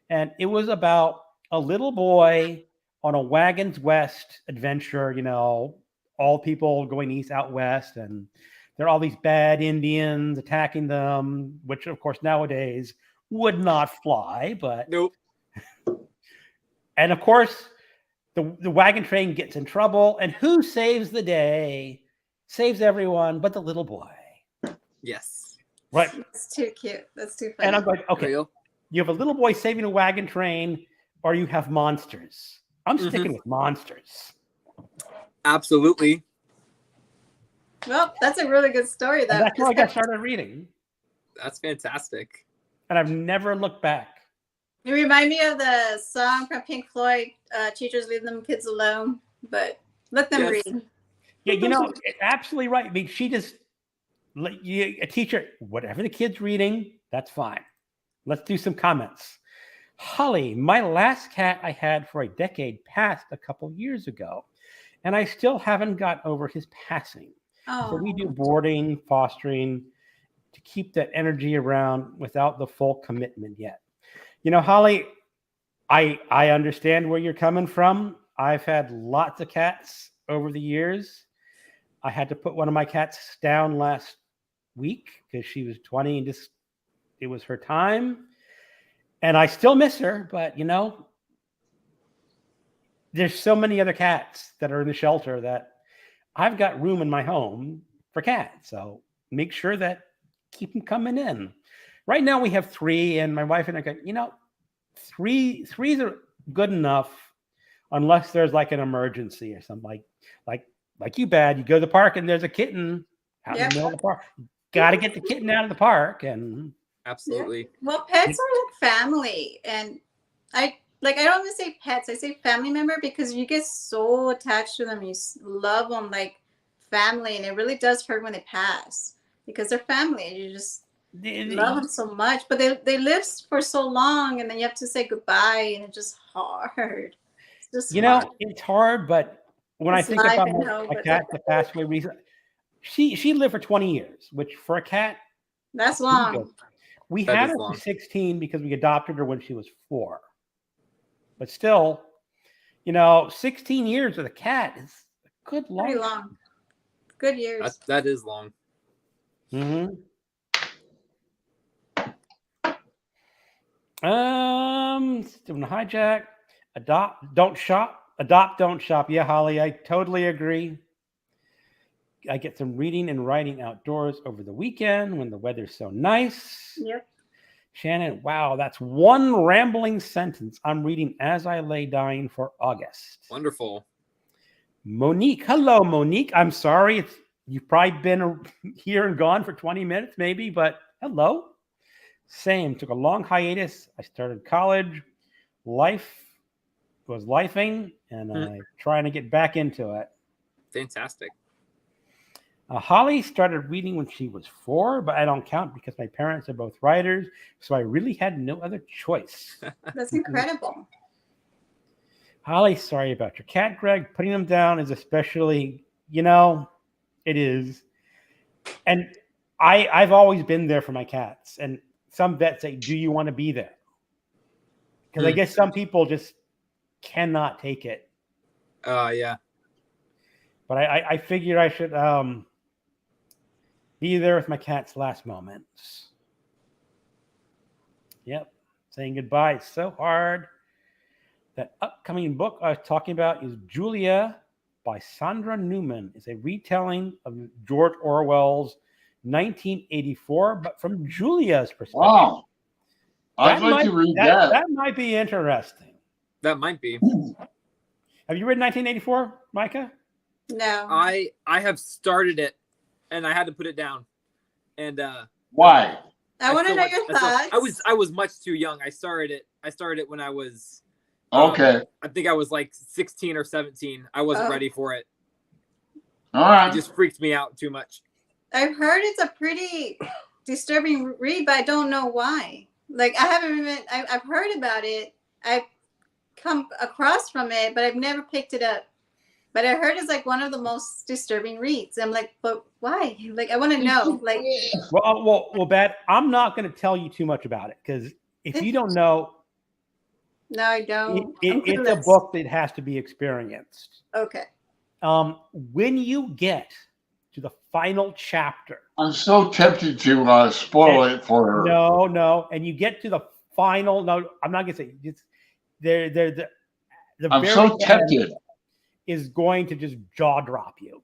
And it was about a little boy on a Wagons West adventure, all people going east out west. And there are all these bad Indians attacking them, which, of course, nowadays would not fly. But Nope. And, of course, the wagon train gets in trouble. And who saves the day? Saves everyone but the little boy. Yes. Right. That's too cute. That's too funny. And I'm like, okay, you have a little boy saving a wagon train, or you have monsters. I'm sticking with monsters. Absolutely. Well, that's a really good story, though. And that's how I got started reading. That's fantastic. And I've never looked back. You remind me of the song from Pink Floyd, Teachers Leave Them Kids Alone, but let them read. Yeah, absolutely right. I mean, she just, a teacher, whatever the kid's reading, that's fine. Let's do some comments. Holly, my last cat I had for a decade passed a couple years ago, and I still haven't got over his passing. Oh. So we do boarding, fostering to keep that energy around without the full commitment yet. Holly, I understand where you're coming from. I've had lots of cats over the years. I had to put one of my cats down last week because she was 20 and it was her time. And I still miss her, but there's so many other cats that are in the shelter that I've got room in my home for cats. So make sure that keep them coming in. Right now we have 3, and my wife and I go, threes are good enough unless there's like an emergency or something like you bad. You go to the park and there's a kitten out in the middle of the park. Got to get the kitten out of the park. And absolutely. Yeah. Well, pets are like family, and I don't even say pets. I say family member because you get so attached to them. You love them like family, and it really does hurt when they pass because they're family. You just love them so much, but they live for so long, and then you have to say goodbye, and it's just hard. It's just hard. It's hard, but when I think about my cat that passed away recently, she lived for 20 years, which for a cat, that's long. We had her for 16 because we adopted her when she was 4. But still, 16 years with a cat is a good long. Pretty long. Good years. That is long. Mm-hmm. Doing a hijack. Adopt, don't shop. Yeah, Holly, I totally agree. I get some reading and writing outdoors over the weekend when the weather's so nice. Yep. Shannon, wow, that's one rambling sentence I'm reading as I lay dying for August. Wonderful. Monique, hello, Monique. I'm sorry. You've probably been here and gone for 20 minutes maybe, but hello. Same, took a long hiatus. I started college. Life was lifing, and I'm trying to get back into it. Fantastic. Holly started reading when she was 4, but I don't count because my parents are both writers, so I really had no other choice. That's incredible. Holly, sorry about your cat, Greg. Putting them down is especially, it is. And I've always been there for my cats. And some vets say, do you want to be there? Because I guess some people just cannot take it. Yeah. But I figured I should be there with my cat's last moments. Yep. Saying goodbye is so hard. That upcoming book I was talking about is Julia by Sandra Newman. It's a retelling of George Orwell's 1984, but from Julia's perspective. Wow. I'd like to read that. That might be interesting. That might be. Have you read 1984, Micah? No. I have started it, and I had to put it down. And why? I want to know your thoughts. I was much too young. I started it when I was okay. I think I was like 16 or 17. I wasn't ready for it. All right. It just freaked me out too much. I've heard it's a pretty disturbing read, but I don't know why. Like I've heard about it. I've come across from it, but I've never picked it up. But I heard it's like one of the most disturbing reads. I'm like, but why? Like, I want to know. Like, well, Bat, I'm not going to tell you too much about it because if you don't know, no, I don't. It's a book that has to be experienced. Okay. When you get to the final chapter, I'm so tempted to spoil it for her. No, and you get to the final. No, I'm not going to say it's the I'm very so tempted. Is going to just jaw drop you.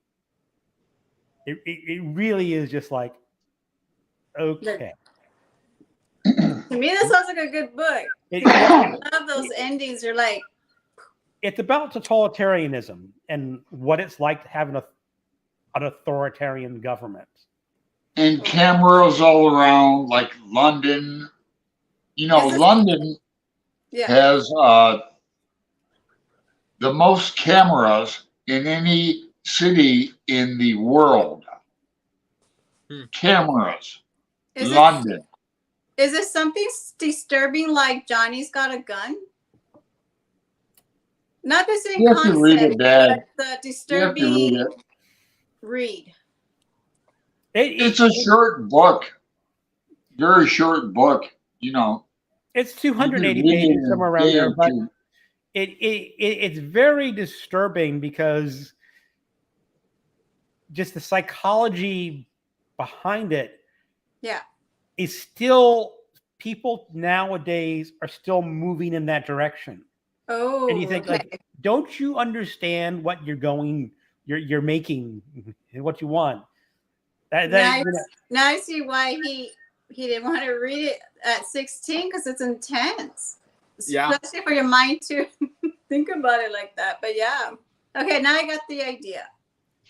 It really is just like, okay. To me, that sounds like a good book. I love those endings. You're like, it's about totalitarianism and what it's like to have an authoritarian government. And cameras all around, like London. London has the most cameras in any city in the world. Cameras. London. Is it something disturbing like Johnny's Got a Gun? Not the same concept, read it, Dad. but the disturbing read. It's a short book. Very short book, It's 280 pages, somewhere around there, but it's very disturbing because just the psychology behind it is still, people nowadays are still moving in that direction. Oh, and you think, like, don't you understand what you're making and what you want? Now I see why he didn't want to read it at 16 because it's intense. Yeah. Especially for your mind to think about it like that. But yeah. Okay, now I got the idea.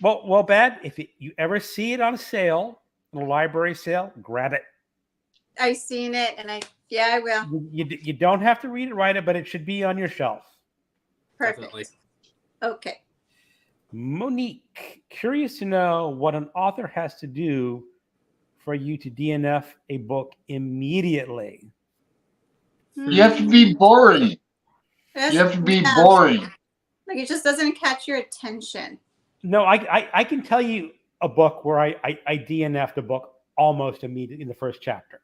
Well, Bad, if you ever see it on sale, on a library sale, grab it. I've seen it, and I will. You don't have to read it, write it, but it should be on your shelf. Perfect. Definitely. Okay. Monique, curious to know what an author has to do for you to DNF a book immediately. You have to be boring. You have to be boring. Like, it just doesn't catch your attention. No, I can tell you a book where I DNF'd a book almost immediately in the first chapter.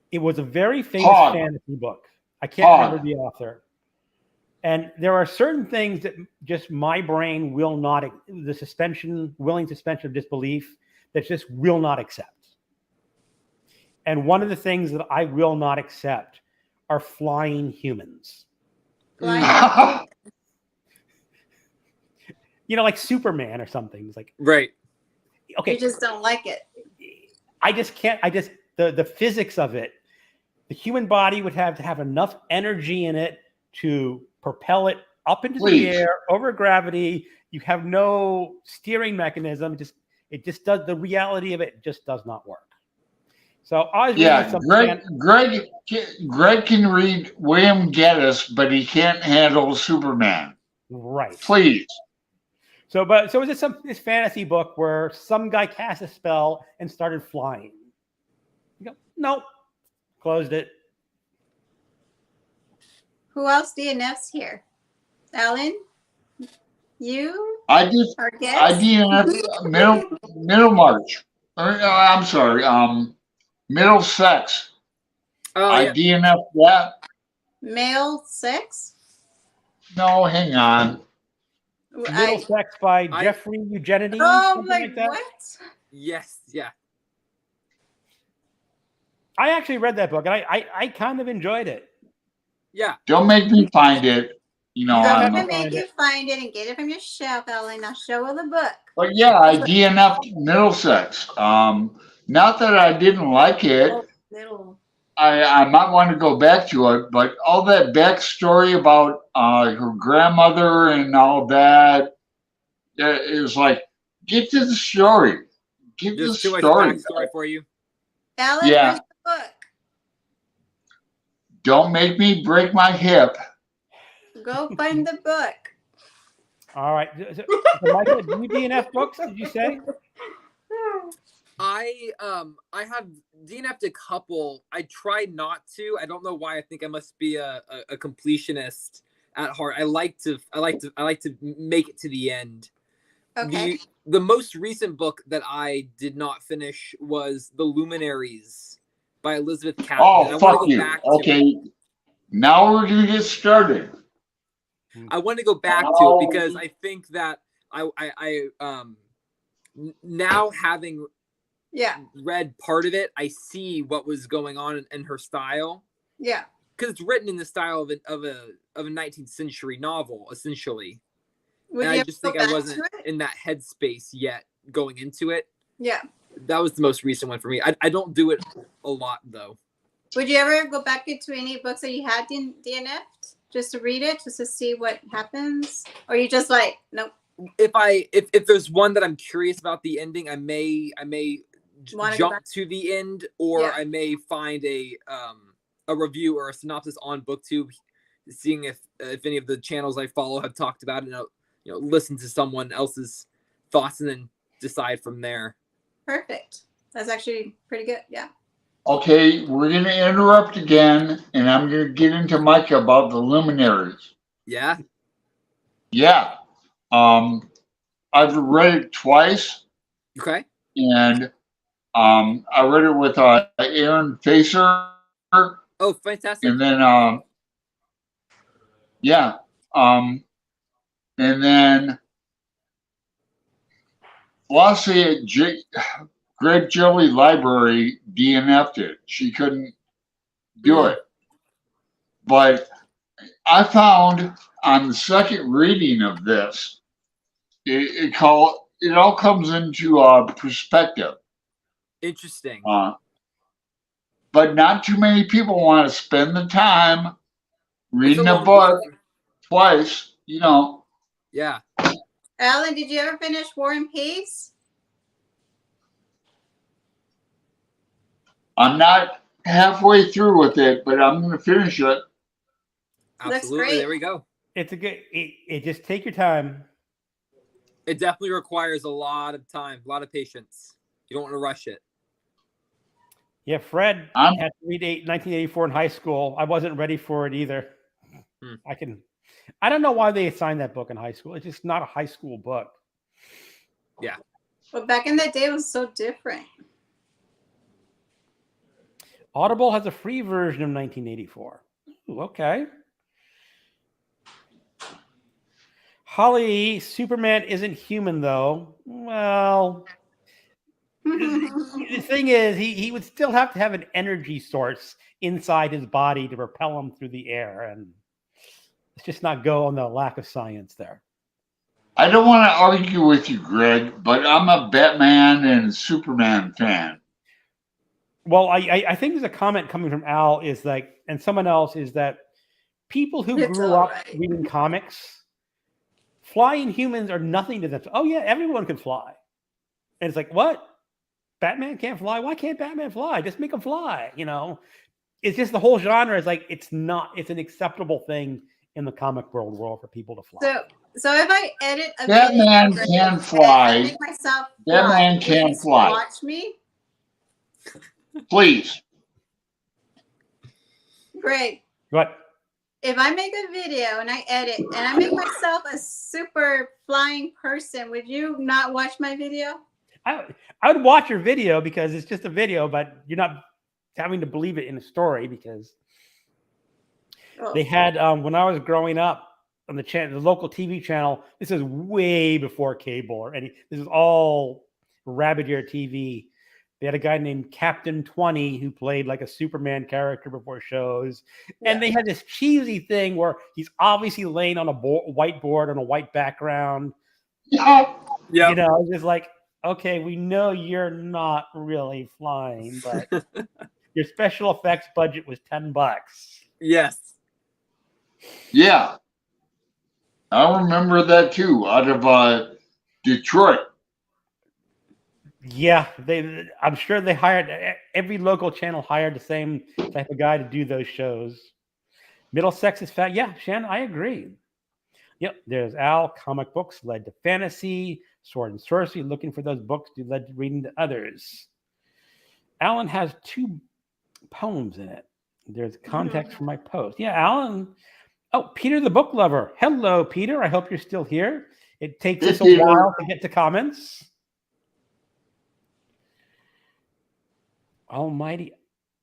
It was a very famous fantasy book. I can't remember the author. And there are certain things that just my brain will not, willing suspension of disbelief, that just will not accept. And one of the things that I will not accept are flying humans. like Superman or something. It's like, right. Okay. You just don't like it. I just can't. The physics of it. The human body would have to have enough energy in it to propel it up into the air over gravity. You have no steering mechanism. It just does. The reality of it just does not work. So I was Greg can read William Geddes, but he can't handle Superman. Right. Please. So is it this fantasy book where some guy cast a spell and started flying? You go, nope. Closed it. Who else DNFs here? Alan? You? I DNF Middlemarch. I'm sorry. Middlesex. I DNF that. Male sex? No, hang on. Middlesex by Jeffrey Eugenity. Oh my, what? Yes, yeah. I actually read that book, and I kind of enjoyed it. Yeah. Don't make me find it. Don't make you find it and get it from your shelf, Ellen. I'll show the book. But yeah, I DNF'd Middlesex. Not that I didn't like it. I might want to go back to it, but all that backstory about her grandmother and all that, it was like, get to the story. Get There's the too story. much backstory for you. Alan, where's the book? Don't make me break my hip. Go find the book. All right. So Micah, do you DNF books? Did you say? I have DNF'd a couple. I try not to. I don't know why. I think I must be a completionist at heart. I like to make it to the end. Okay. The most recent book that I did not finish was The Luminaries by Elizabeth Catton. Oh, fuck you. Okay. Now we're going to get started. I want to go back to it because I think that I now having read part of it, I see what was going on in her style. Yeah. Because it's written in the style of a 19th century novel, essentially. And I just think I wasn't in that headspace yet going into it. Yeah. That was the most recent one for me. I don't do it a lot, though. Would you ever go back into any books that you had DNF'd just to read it, just to see what happens? Or you just like, nope? If there's one that I'm curious about the ending, I may jump to the end, or I may find a review or a synopsis on BookTube, seeing if any of the channels I follow have talked about it, and listen to someone else's thoughts and then decide from there. Perfect. That's actually pretty good. Yeah. Okay, we're going to interrupt again, and I'm going to get into Micah about the Luminaries. Yeah? Yeah. I've read it twice. Okay. And I read it with Aaron Facer. Oh, fantastic. And then, and then Flossie at Greg Jelly Library DNF'd it. She couldn't do it. But I found on the second reading of this, it all comes into perspective. Interesting. But not too many people want to spend the time reading a book twice, Yeah. Alan, did you ever finish War and Peace? I'm not halfway through with it, but I'm going to finish it. Absolutely. There we go. It's a good. It just take your time. It definitely requires a lot of time, a lot of patience. You don't want to rush it. Yeah, Fred had to read 1984 in high school. I wasn't ready for it either. I don't know why they assigned that book in high school. It's just not a high school book. Yeah. But back in the day, it was so different. Audible has a free version of 1984. Ooh, okay. Holly, Superman isn't human, though. Well, the thing is, he would still have to have an energy source inside his body to propel him through the air. And let's just not go on the lack of science there. I don't want to argue with you, Greg, but I'm a Batman and Superman fan. Well, I think there's a comment coming from Al is like, and someone else is that people who It's grew all up right. reading comics, flying humans are nothing to them. Oh yeah, everyone can fly. And it's like, what? Batman can't fly? Why can't Batman fly? Just make him fly, you know? It's just the whole genre is like, it's an acceptable thing in the comic world for people to fly. So if I edit a Batman video can and I fly. make myself fly, Batman would can you fly. watch me? Please. Great. But If I make a video and I edit and I make myself a super flying person, would you not watch my video? I would watch your video because it's just a video, but you're not having to believe it in a story because Oh. they had when I was growing up on the local TV channel. This is way before cable or any. This is all rabbit ear TV. They had a guy named Captain 20 who played like a Superman character before shows, and they had this cheesy thing where he's obviously laying on a whiteboard on a white background. Yeah. Yeah. You know, just like, okay, we know you're not really flying, but your special effects budget was $10. Yes. Yeah. I remember that too, out of Detroit. Yeah, I'm sure they hired every local channel hired the same type of guy to do those shows. Middlesex is fat. Yeah, Shannon, I agree. Yep, there's Al. Comic books led to fantasy. Sword and sorcery. Looking for those books led to reading to others. Alan has 2 poems in it. There's context for my post. Yeah, Alan. Oh, Peter the Book Lover. Hello, Peter. I hope you're still here. It takes us a while to get to comments. Almighty.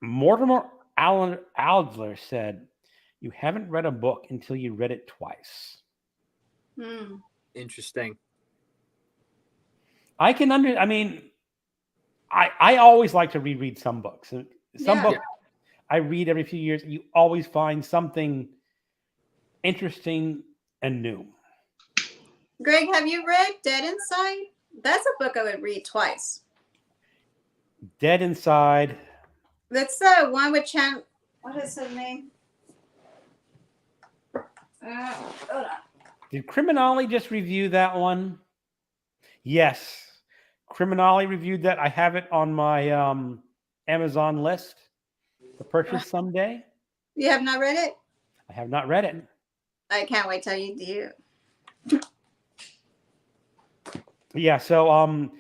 Mortimer Allen Aldler said, you haven't read a book until you read it twice. Interesting. I always like to reread some books. Some books I read every few years. You always find something interesting and new. Greg, have you read Dead Inside? That's a book I would read twice. Dead Inside. That's the one with what is his name? Hold on. Did Criminale just review that one? Yes. Criminale reviewed that. I have it on my Amazon list to purchase someday. You have not read it? I have not read it. I can't wait till you do. Yeah, so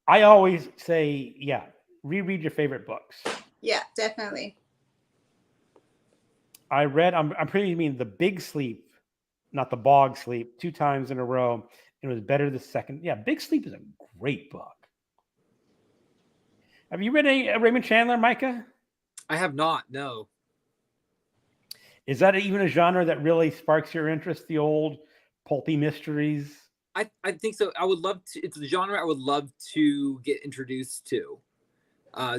I always say, reread your favorite books. Yeah, definitely. I read, I'm pretty mean The Big Sleep, not The Bog Sleep, 2 times in a row. It was better the second. Yeah, Big Sleep is a great book. Have you read any Raymond Chandler, Micah? I have not, no. Is that even a genre that really sparks your interest, the old pulpy mysteries? I think so. I would love to. It's a genre I would love to get introduced to,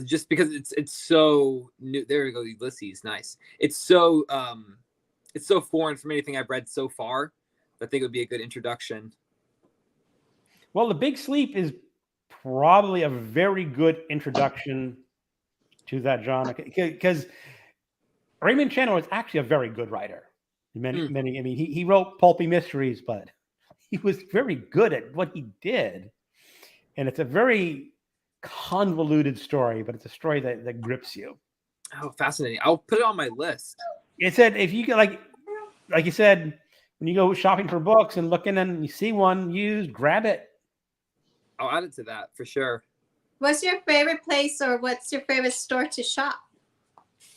just because it's so new. There we go, Ulysses. Nice. It's so foreign from anything I've read so far. I think it would be a good introduction. Well, The Big Sleep is probably a very good introduction to that genre because Raymond Chandler was actually a very good writer. He wrote pulpy mysteries, but he was very good at what he did. And it's a very convoluted story, but it's a story that grips you. Oh, fascinating. I'll put it on my list. It said, if you get like you said, when you go shopping for books and looking and you see one used, grab it. I'll add it to that for sure. What's your favorite place or what's your favorite store to shop?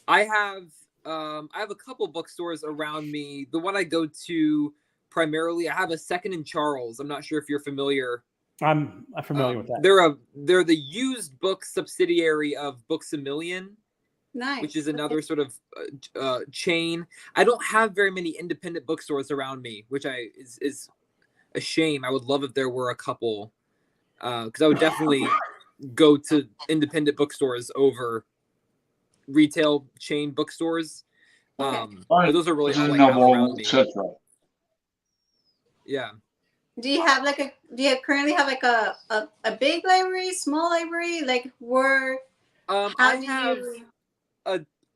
I have a couple bookstores around me. The one I go to primarily, I have a Second and Charles. I'm not sure if you're familiar. I'm familiar with that. They're the used book subsidiary of Books A Million, Nice. which is another sort of chain. I don't have very many independent bookstores around me, which is a shame. I would love if there were a couple, because I would definitely go to independent bookstores over retail chain bookstores. But those are really all I have around me. Yeah. Do you have like a? Do you currently have like a big library, small library? Like where? I have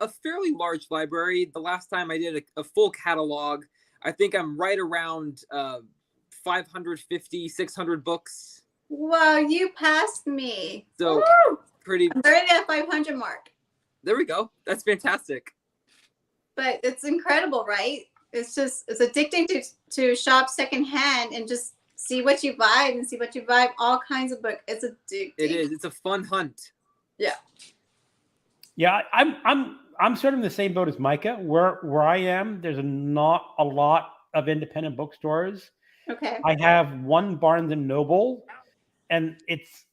a fairly large library. The last time I did a full catalog, I think I'm right around 550, 600 books. Wow, you passed me. So Woo! pretty. I'm already at 500 mark. There we go. That's fantastic. But it's incredible, right? It's addicting to shop secondhand and just see what you vibe and see what you vibe. All kinds of books. It's addicting. It is. It's a fun hunt. Yeah. Yeah, I'm sort of in the same boat as Micah. Where I am, there's not a lot of independent bookstores. Okay. I have one Barnes and Noble, and it's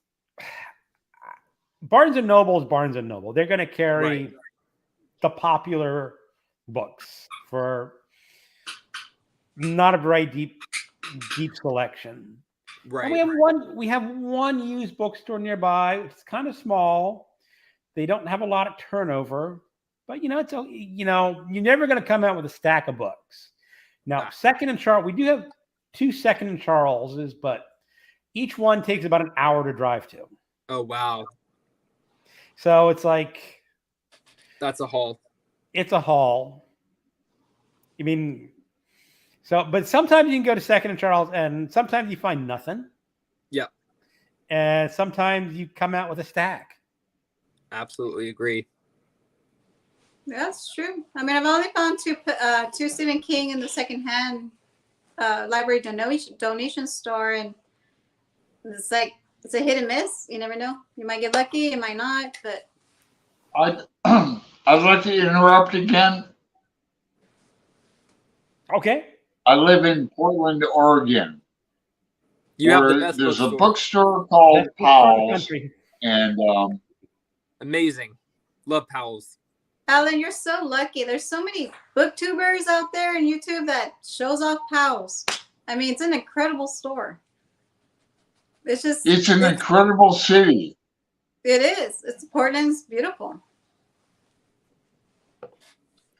Barnes and Noble is Barnes and Noble. They're going to carry the popular books for not a very deep selection. Right. And we have one used bookstore nearby. It's kind of small. They don't have a lot of turnover, but it's you're never going to come out with a stack of books. Now, Second and Charles, we do have 2 Second and Charleses, but each one takes about an hour to drive to. Oh wow! So it's like that's a haul. It's a haul. I mean, but sometimes you can go to Second and Charles, and sometimes you find nothing. Yeah. And sometimes you come out with a stack. Absolutely agree. That's true. I mean, I've only found two Stephen King in the secondhand library donation store, and it's a hit and miss. You never know. You might get lucky, you might not. But I'd like to interrupt again. Okay. I live in Portland, Oregon. You have the best there's bookstore. A bookstore called Powell's, and amazing. Love Powell's. Alan, you're so lucky. There's so many booktubers out there on YouTube that shows off Powell's. I mean, it's an incredible store. It's an incredible city. It is. Portland's beautiful.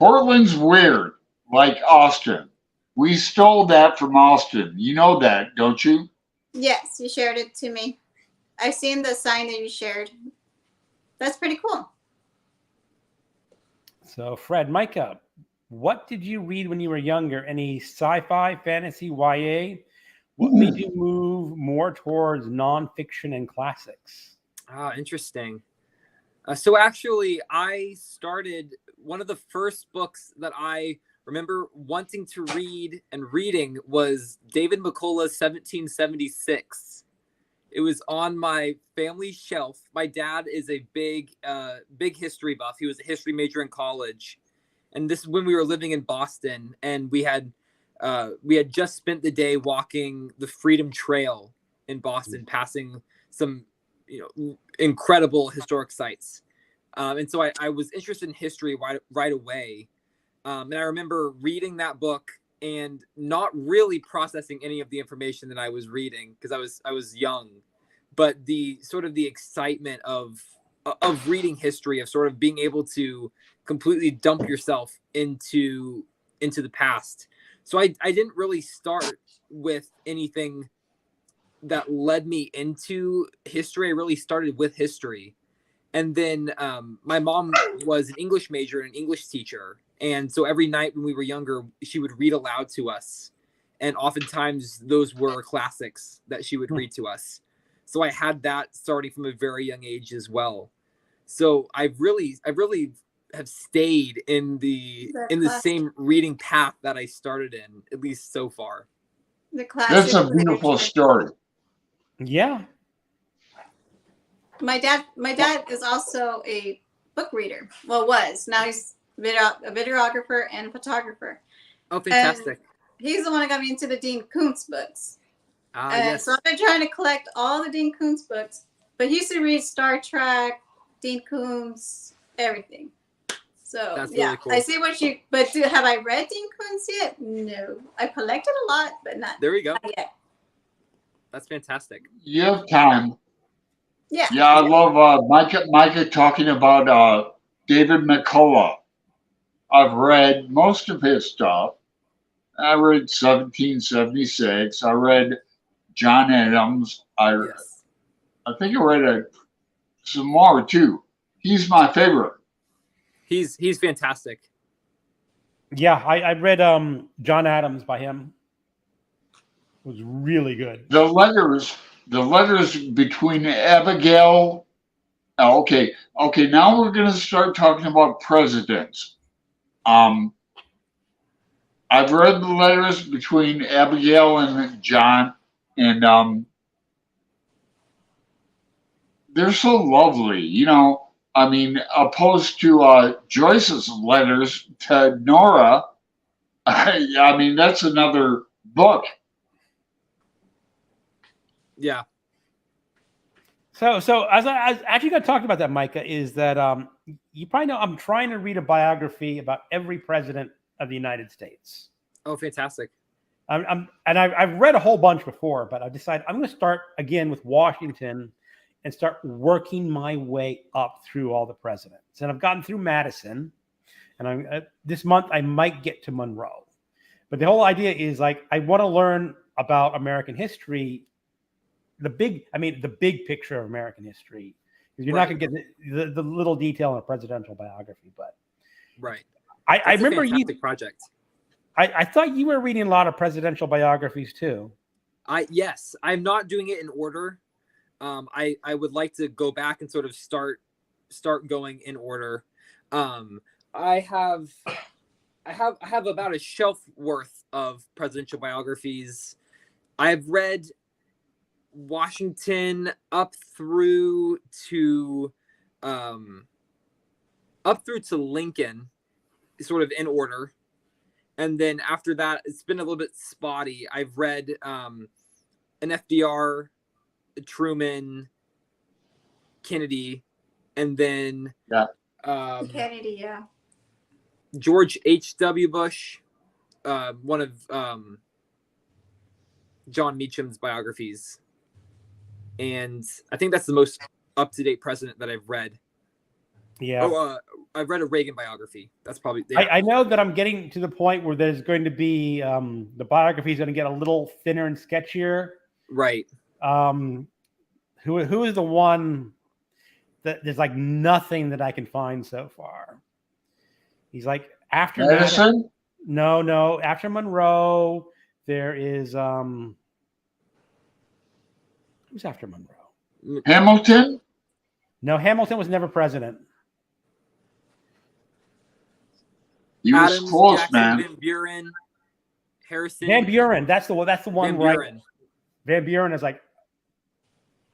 Portland's weird, like Austin. We stole that from Austin. You know that, don't you? Yes, you shared it to me. I've seen the sign that you shared. That's pretty cool. So, Fred, Micah, what did you read when you were younger? Any sci-fi, fantasy, YA? What made you move more towards nonfiction and classics? Interesting. So actually, I started one of the first books that I remember wanting to read and reading was David McCullough's 1776. It was on my family shelf. My dad is a big history buff. He was a history major in college. And this is when we were living in Boston, and we had just spent the day walking the Freedom Trail in Boston, passing some, incredible historic sites. And so I was interested in history right away. And I remember reading that book and not really processing any of the information that I was reading because I was young, but the excitement of reading history, of sort of being able to completely dump yourself into the past. So I didn't really start with anything that led me into history. I really started with history. And then my mom was an English major and an English teacher. And so every night when we were younger, she would read aloud to us. And oftentimes those were classics that she would read to us. So I had that starting from a very young age as well. So I really have stayed in the same reading path that I started in, at least so far. That's a beautiful story. Yeah. My dad is also a book reader. Well, was. Now he's a videographer and photographer. Oh, fantastic. And he's the one that got me into the Dean Koontz books. Yes. So I've been trying to collect all the Dean Koontz books. But he used to read Star Trek, Dean Koontz, everything. So that's yeah, really cool. I see what you. But have I read Dean Koontz yet? No, I collected a lot, but not. There we go. Not yet. That's fantastic. You have time. Yeah. Yeah, I love Micah talking about David McCullough. I've read most of his stuff. I read 1776. I read John Adams. Yes. I think I read some more too. He's my favorite. He's fantastic. Yeah, I read John Adams by him. It was really good. The letters between Abigail. Okay. Now we're going to start talking about presidents. I've read the letters between Abigail and John, and they're so lovely. You know, I mean, opposed to Joyce's letters to Nora. I mean, that's another book. Yeah. So as I actually got talking about that, Micah, is that you probably know I'm trying to read a biography about every president of the United States. Oh, fantastic. I've read a whole bunch before, but I decided I'm going to start again with Washington and start working my way up through all the presidents. And I've gotten through Madison, and this month I might get to Monroe. But the whole idea is like I want to learn about American history, the big picture of American history, because you're not going to get the little detail in a presidential biography. But right, I remember you project. I thought you were reading a lot of presidential biographies too. Yes, I'm not doing it in order. I would like to go back and sort of start going in order. I have about a shelf worth of presidential biographies. I've read Washington up through to Lincoln, sort of in order. And then after that, it's been a little bit spotty. I've read an FDR, Truman, Kennedy, and then Kennedy, yeah. George H.W. Bush, one of John Meacham's biographies. And I think that's the most up-to-date president that I've read. Yeah. Oh, I've read a Reagan biography. That's probably. Yeah. I know that I'm getting to the point where there's going to be the biography is going to get a little thinner and sketchier. Right. Who is the one that there's like nothing that I can find so far? He's like after Madison? No. After Monroe, there is who's after Monroe? Hamilton? No, Hamilton was never president. He was Adams, close, Jackson, man. Van Buren, Harrison. Van Buren, that's the one. That's the one, Van right? Buren. Van Buren is like,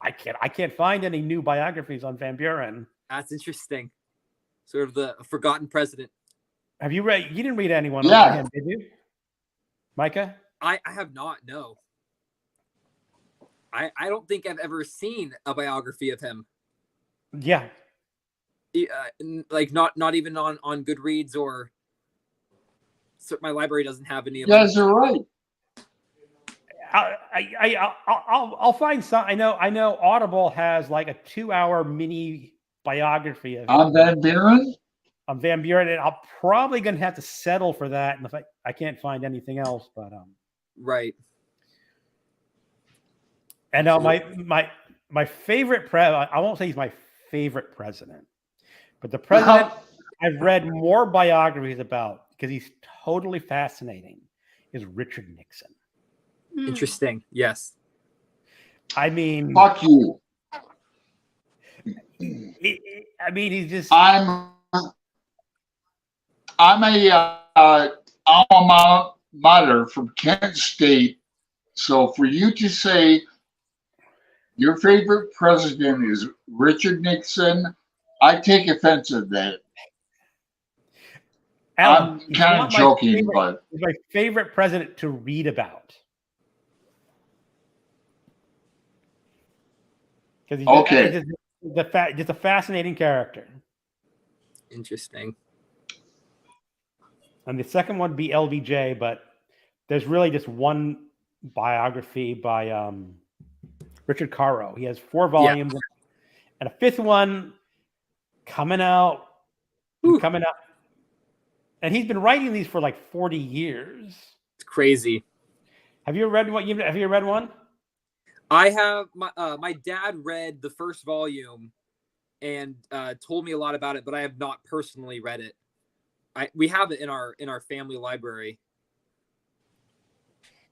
I can't find any new biographies on Van Buren. That's interesting. Sort of the forgotten president. Have you read? You didn't read anyone Yeah. on him, did you, Micah? I have not. No. I don't think I've ever seen a biography of him. Yeah. Like not even on Goodreads or. So my library doesn't have any of You guys are right. I'll find some. I know Audible has like a 2-hour mini biography of On Van Buren? on Van Buren, and I'm probably gonna have to settle for that. And if I can't find anything else, but right. And now my favorite I won't say he's my favorite president, but the president I've read more biographies about because he's totally fascinating is Richard Nixon. Interesting. Yes. I mean, Fuck you. I mean, he's just. I'm a alma mater from Kent State. So for you to say your favorite president is Richard Nixon, I take offense at that. Alan, I'm kind of joking, but he's my favorite president to read about. Okay. Just a fascinating character. Interesting. And the second one would be LBJ, but there's really just one biography by Richard Caro. He has 4 volumes, and a 5th one coming out. And he's been writing these for like 40 years. It's crazy. Have you read one? I have my dad read the first volume and told me a lot about it, but I have not personally read it. We have it in our family library.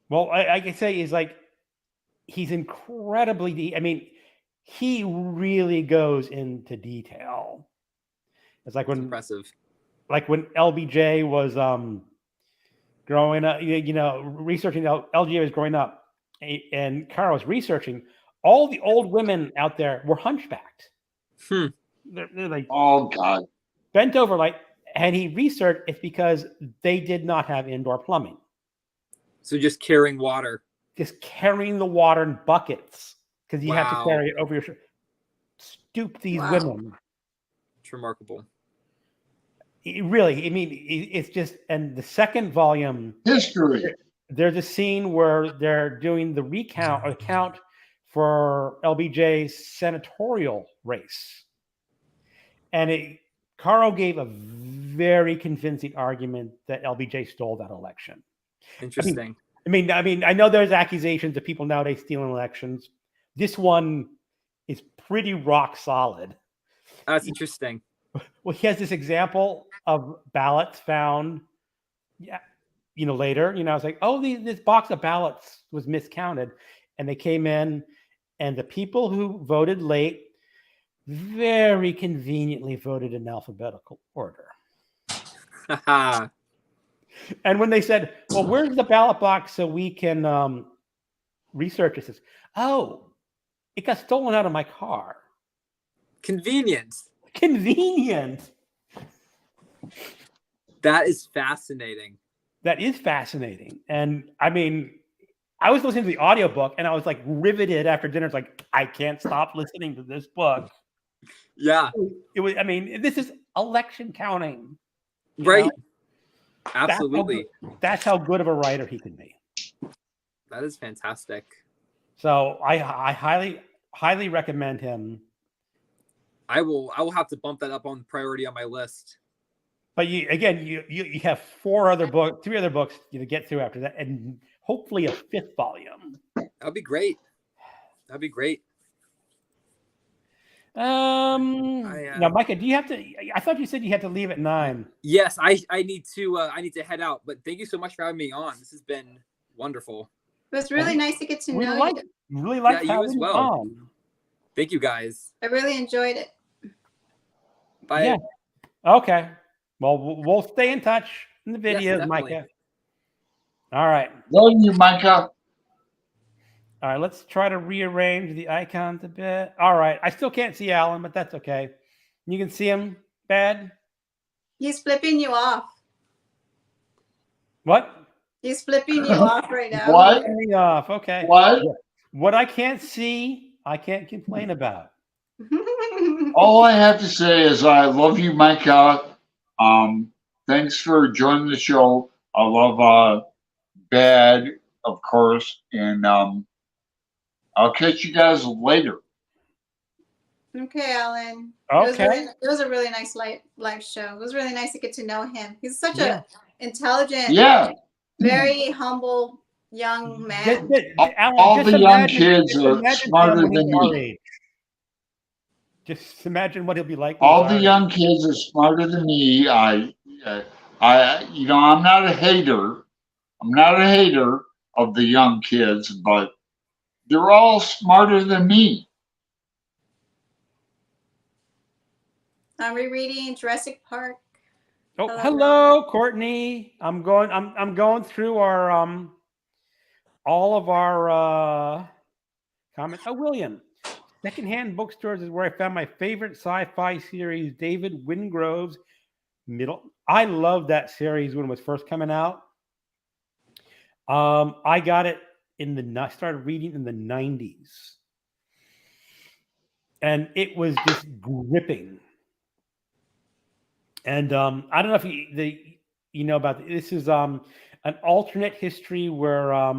Well, I can say is like he's incredibly deep. I mean, he really goes into detail. It's like when Impressive. Like when LBJ was growing up, researching LBJ was growing up, and Carl was researching. All the old women out there were hunchbacked. They're like, oh God, bent over, and he researched it's because they did not have indoor plumbing. So just carrying water. Just carrying the water in buckets because you have to carry it over your shoulder. Stoop these women. It's remarkable. Really, I mean, it's just, and the second volume, history. There's a scene where they're doing the count for LBJ's senatorial race. And Carl gave a very convincing argument that LBJ stole that election. Interesting. I mean, I know there's accusations of people nowadays stealing elections. This one is pretty rock solid. That's interesting. Well, he has this example of ballots found, later. I was like, oh, this box of ballots was miscounted. And they came in, and the people who voted late very conveniently voted in alphabetical order. And when they said, well, where's the ballot box so we can research this? Oh, it got stolen out of my car. Convenient. That is fascinating. And I mean, I was listening to the audiobook and I was like riveted after dinner. It's like, I can't stop listening to this book. Yeah. It was, I mean, this is election counting. Right. Absolutely. That's how good of a writer he can be. That is fantastic. So I highly recommend him. I will have to bump that up on priority on my list. But you have three other books to get through after that, and hopefully a fifth volume. That'd be great. Now, Micah, do you have to? I thought you said you had to leave at 9. Yes, I need to head out. But thank you so much for having me on. This has been wonderful. It was really nice to get to know you. Really like you as well. On. Thank you, guys. I really enjoyed it. Bye. Yeah. Okay. Well, we'll stay in touch in the videos, yes, Micah. All right. Love you, Micah. All right, let's try to rearrange the icons a bit. All right. I still can't see Alan, but that's okay. You can see him bad? He's flipping you off. What? He's flipping you off right now. What? Flipping me off. Okay. What? What I can't see, I can't complain about. All I have to say is I love you, Micah. Thanks for joining the show. I love Bad, of course, and I'll catch you guys later. Okay, Alan. Okay. It was a really nice live show. It was really nice to get to know him. He's such a intelligent, very humble young man. Alan, all the young kids are smarter than me. Just imagine what he'll be like. All the young kids are smarter than me. I'm not a hater. I'm not a hater of the young kids, but they're all smarter than me. I'm rereading Jurassic Park. Oh, hello, Courtney. I'm going through our all of our comments. Oh, William. Secondhand bookstores is where I found my favorite sci-fi series, David Wingrove's Middle. I loved that series when it was first coming out. I got it I started reading in the 90s. And it was just gripping. And I don't know if you know about this. Is an alternate history where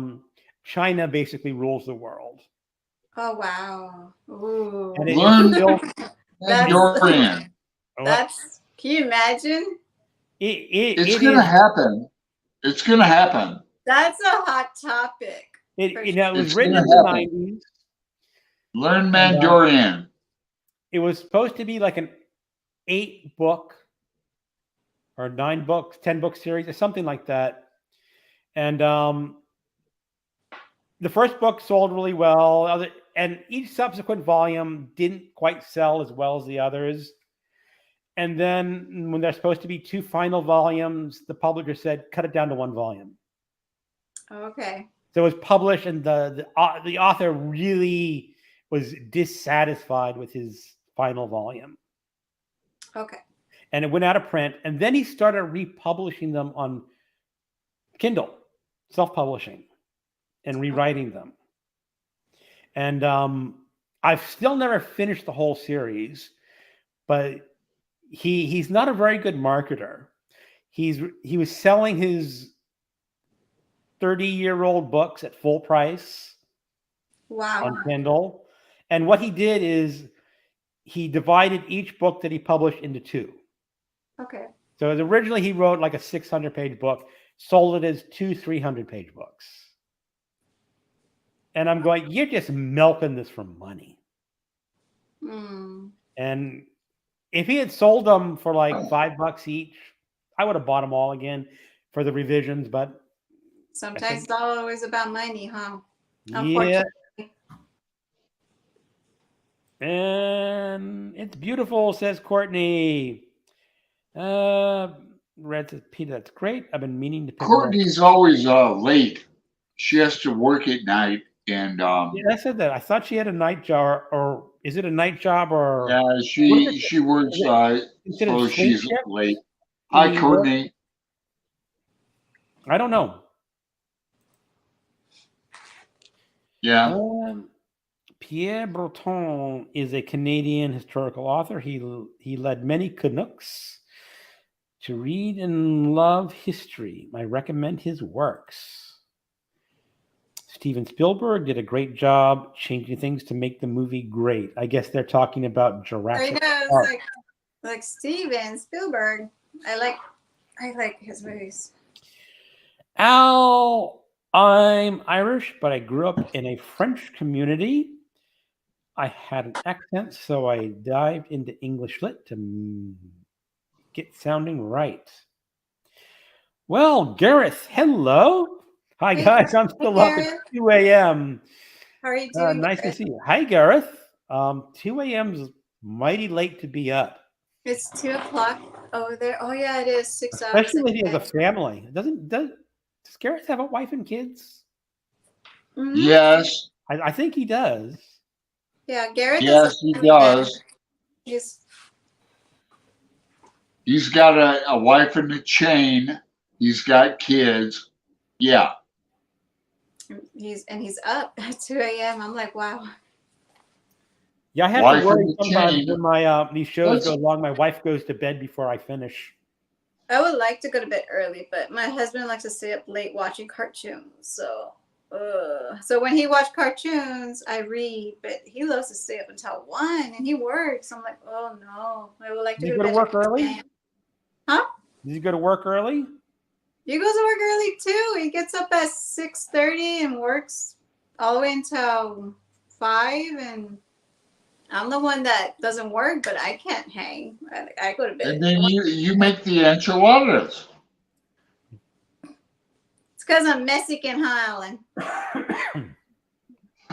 China basically rules the world. Oh wow! Ooh. That's. Can you imagine? It's gonna happen. It's gonna happen. That's a hot topic. It was written in the 90s. Learn And, Mandarin. it was supposed to be like an 8-book or 9-book, 10-book series or something like that. And the first book sold really well, and each subsequent volume didn't quite sell as well as the others. And then when there's supposed to be 2 final volumes, the publisher said, cut it down to 1 volume. Okay. So it was published, and the author really was dissatisfied with his final volume. Okay. And it went out of print. And then he started republishing them on Kindle, self-publishing, and rewriting them. And I've still never finished the whole series, but he's not a very good marketer. He was selling his 30-year-old books at full price Wow. on Kindle. And what he did is he divided each book that he published into 2. Okay. So originally he wrote like a 600-page book, sold it as 2 300-page books. And I'm going, you're just milking this for money. Mm. And if he had sold them for like $5 each, I would have bought them all again for the revisions. But Sometimes it's always about money, huh? yeah. And it's beautiful, says Courtney. Red says, Peter, that's great. I've been meaning to pick it up. Courtney's always late. She has to work at night, and Yeah, I said that. I thought she had a night job, or is it a night job, or yeah, she works. So she's late. Hi, Courtney. I don't know. Yeah. Pierre Breton is a Canadian historical author. He led many Canucks to read and love history. I recommend his works. Steven Spielberg did a great job changing things to make the movie great. I guess they're talking about Jurassic Park. Like Steven Spielberg. I like his movies. Al, I'm Irish, but I grew up in a French community. I had an accent, so I dived into English lit to get sounding right. Well, Gareth, hello. Hi, guys. I'm still up at 2 a.m. How are you doing? Nice to see you. Hi, Gareth. 2 a.m. is mighty late to be up. It's 2 o'clock over there. Oh, yeah, it is 6 hours. Especially if he has a family. Does Gareth have a wife and kids? Mm-hmm. Yes. I think he does. Yeah, Gareth. Yes, he does. He's got a wife and a chain. He's got kids. Yeah. He's up at 2 a.m. I'm like, wow. Yeah, I have to worry sometimes when my these shows go long. My wife goes to bed before I finish. I would like to go to bed early, but my husband likes to stay up late watching cartoons. So when he watches cartoons, I read, but he loves to stay up until 1, and he works. I'm like, oh no, I would like to go to work early. Huh? Does he go to work early? He goes to work early too. He gets up at 6:30 and works all the way until 5. And I'm the one that doesn't work, but I can't hang. I go to bed. And then you make the enchiladas. It's because I'm Mexican, huh, Alan?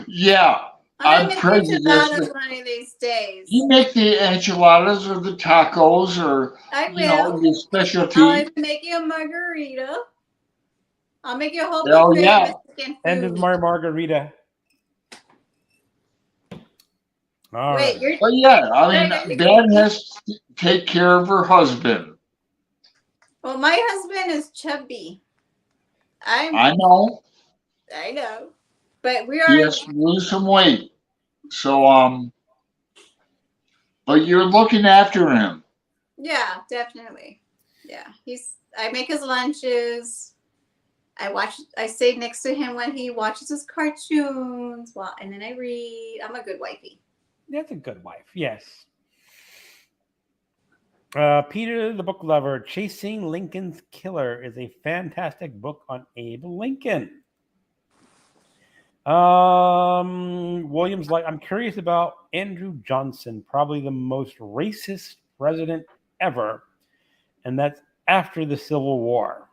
Yeah. I'm prejudiced. One of these days. You make the enchiladas or the tacos or your specialty. I'll even make you a margarita. I'll make you a whole bunch of Mexican food. End of my margarita. All right. But yeah, I mean, Dad has to take care of her husband. Well, my husband is chubby. I know. But we He has to lose some weight. So, but you're looking after him. Yeah, definitely. Yeah. I make his lunches. I stay next to him when he watches his cartoons. And then I read. I'm a good wifey. That's a good wife. Yes. Peter the Book Lover, Chasing Lincoln's Killer is a fantastic book on Abe Lincoln. Williams, like, I'm curious about Andrew Johnson, probably the most racist president ever, and that's after the Civil War.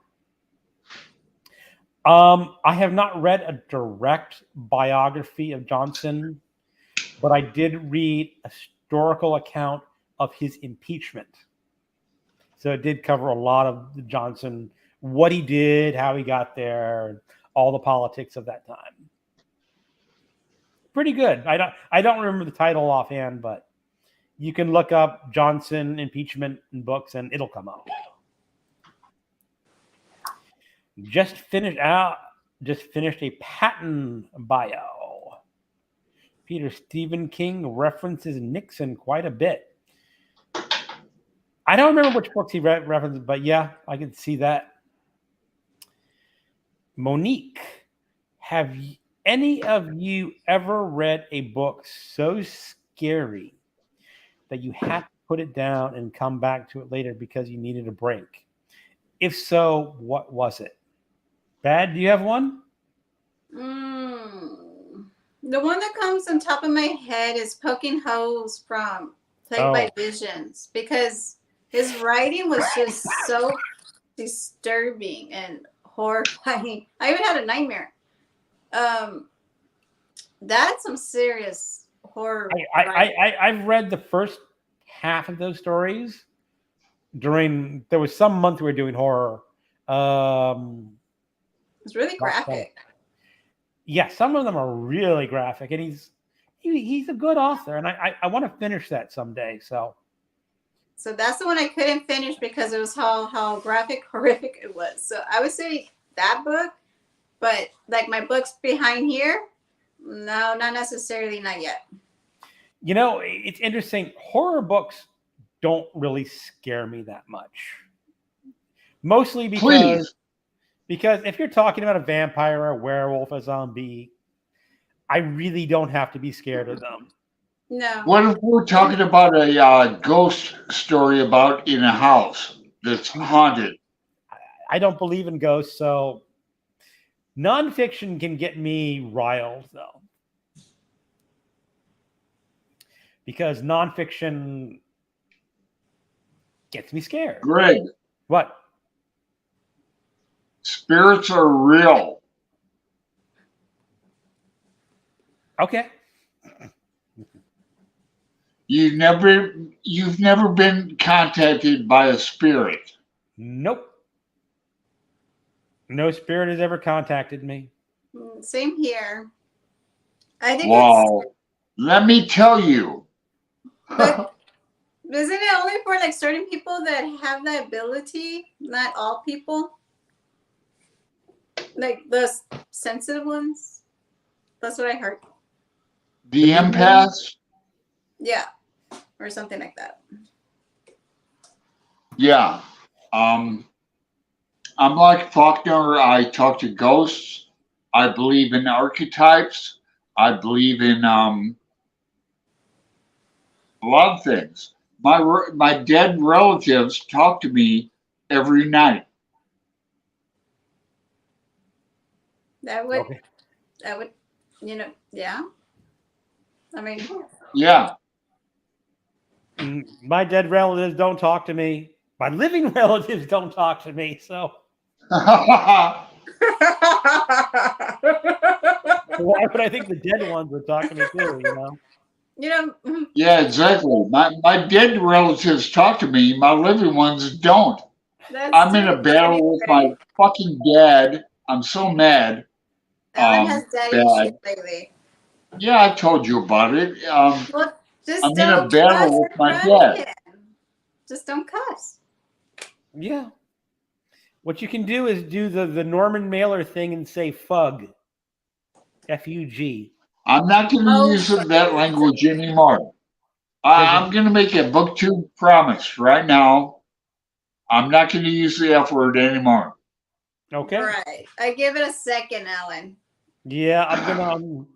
I have not read a direct biography of Johnson, but I did read a historical account of his impeachment. So it did cover a lot of the Johnson, what he did, how he got there, all the politics of that time. Pretty good. I don't remember the title offhand, but you can look up Johnson impeachment in books and it'll come up. Just finished a Patton bio. Peter Stephen King references Nixon quite a bit. I don't remember which books he references, but yeah, I can see that. Monique, have any of you ever read a book so scary that you had to put it down and come back to it later because you needed a break? If so, what was it? Bad, do you have one? The one that comes on top of my head is Poking Holes from Plagued by Visions, because his writing was just so disturbing and horrifying. I even had a nightmare. That's some serious horror. I've read the first half of those stories there was some month we were doing horror. It's really graphic. Yeah, some of them are really graphic, and he's a good author, and I want to finish that someday. So that's the one I couldn't finish because it was how graphic, horrific it was. So I would say that book, but like my books behind here, no, not necessarily, not yet. You know, it's interesting. Horror books don't really scare me that much. Mostly because if you're talking about a vampire, a werewolf, a zombie, I really don't have to be scared of them. No. What if we're talking about a ghost story about in a house that's haunted? I don't believe in ghosts, so nonfiction can get me riled, though. Because nonfiction gets me scared. Greg. What? Spirits are real. Okay. You've never been contacted by a spirit. Nope. No spirit has ever contacted me. Same here. I think let me tell you. But isn't it only for like certain people that have that ability? Not all people. Like the sensitive ones. That's what I heard. The empaths? Yeah. Or something like that. Yeah. I'm like Faulkner. I talk to ghosts. I believe in archetypes. I believe in a lot of things. My dead relatives talk to me every night. That would, yeah. I mean, yeah. My dead relatives don't talk to me. My living relatives don't talk to me. So why would I think the dead ones would talk to me too? Yeah, exactly. My dead relatives talk to me. My living ones don't. I'm in a battle with my fucking dad. I'm so mad. Alan has daddy issues lately. Yeah, I told you about it. Well, I'm in a battle with my dad. Just don't cuss. Yeah. What you can do is do the Norman Mailer thing and say fug. F-U-G. I'm not going to use that language anymore. I'm going to make a booktube promise right now. I'm not going to use the F word anymore. Okay. Right. I give it a second, Alan. Yeah, I'm gonna. You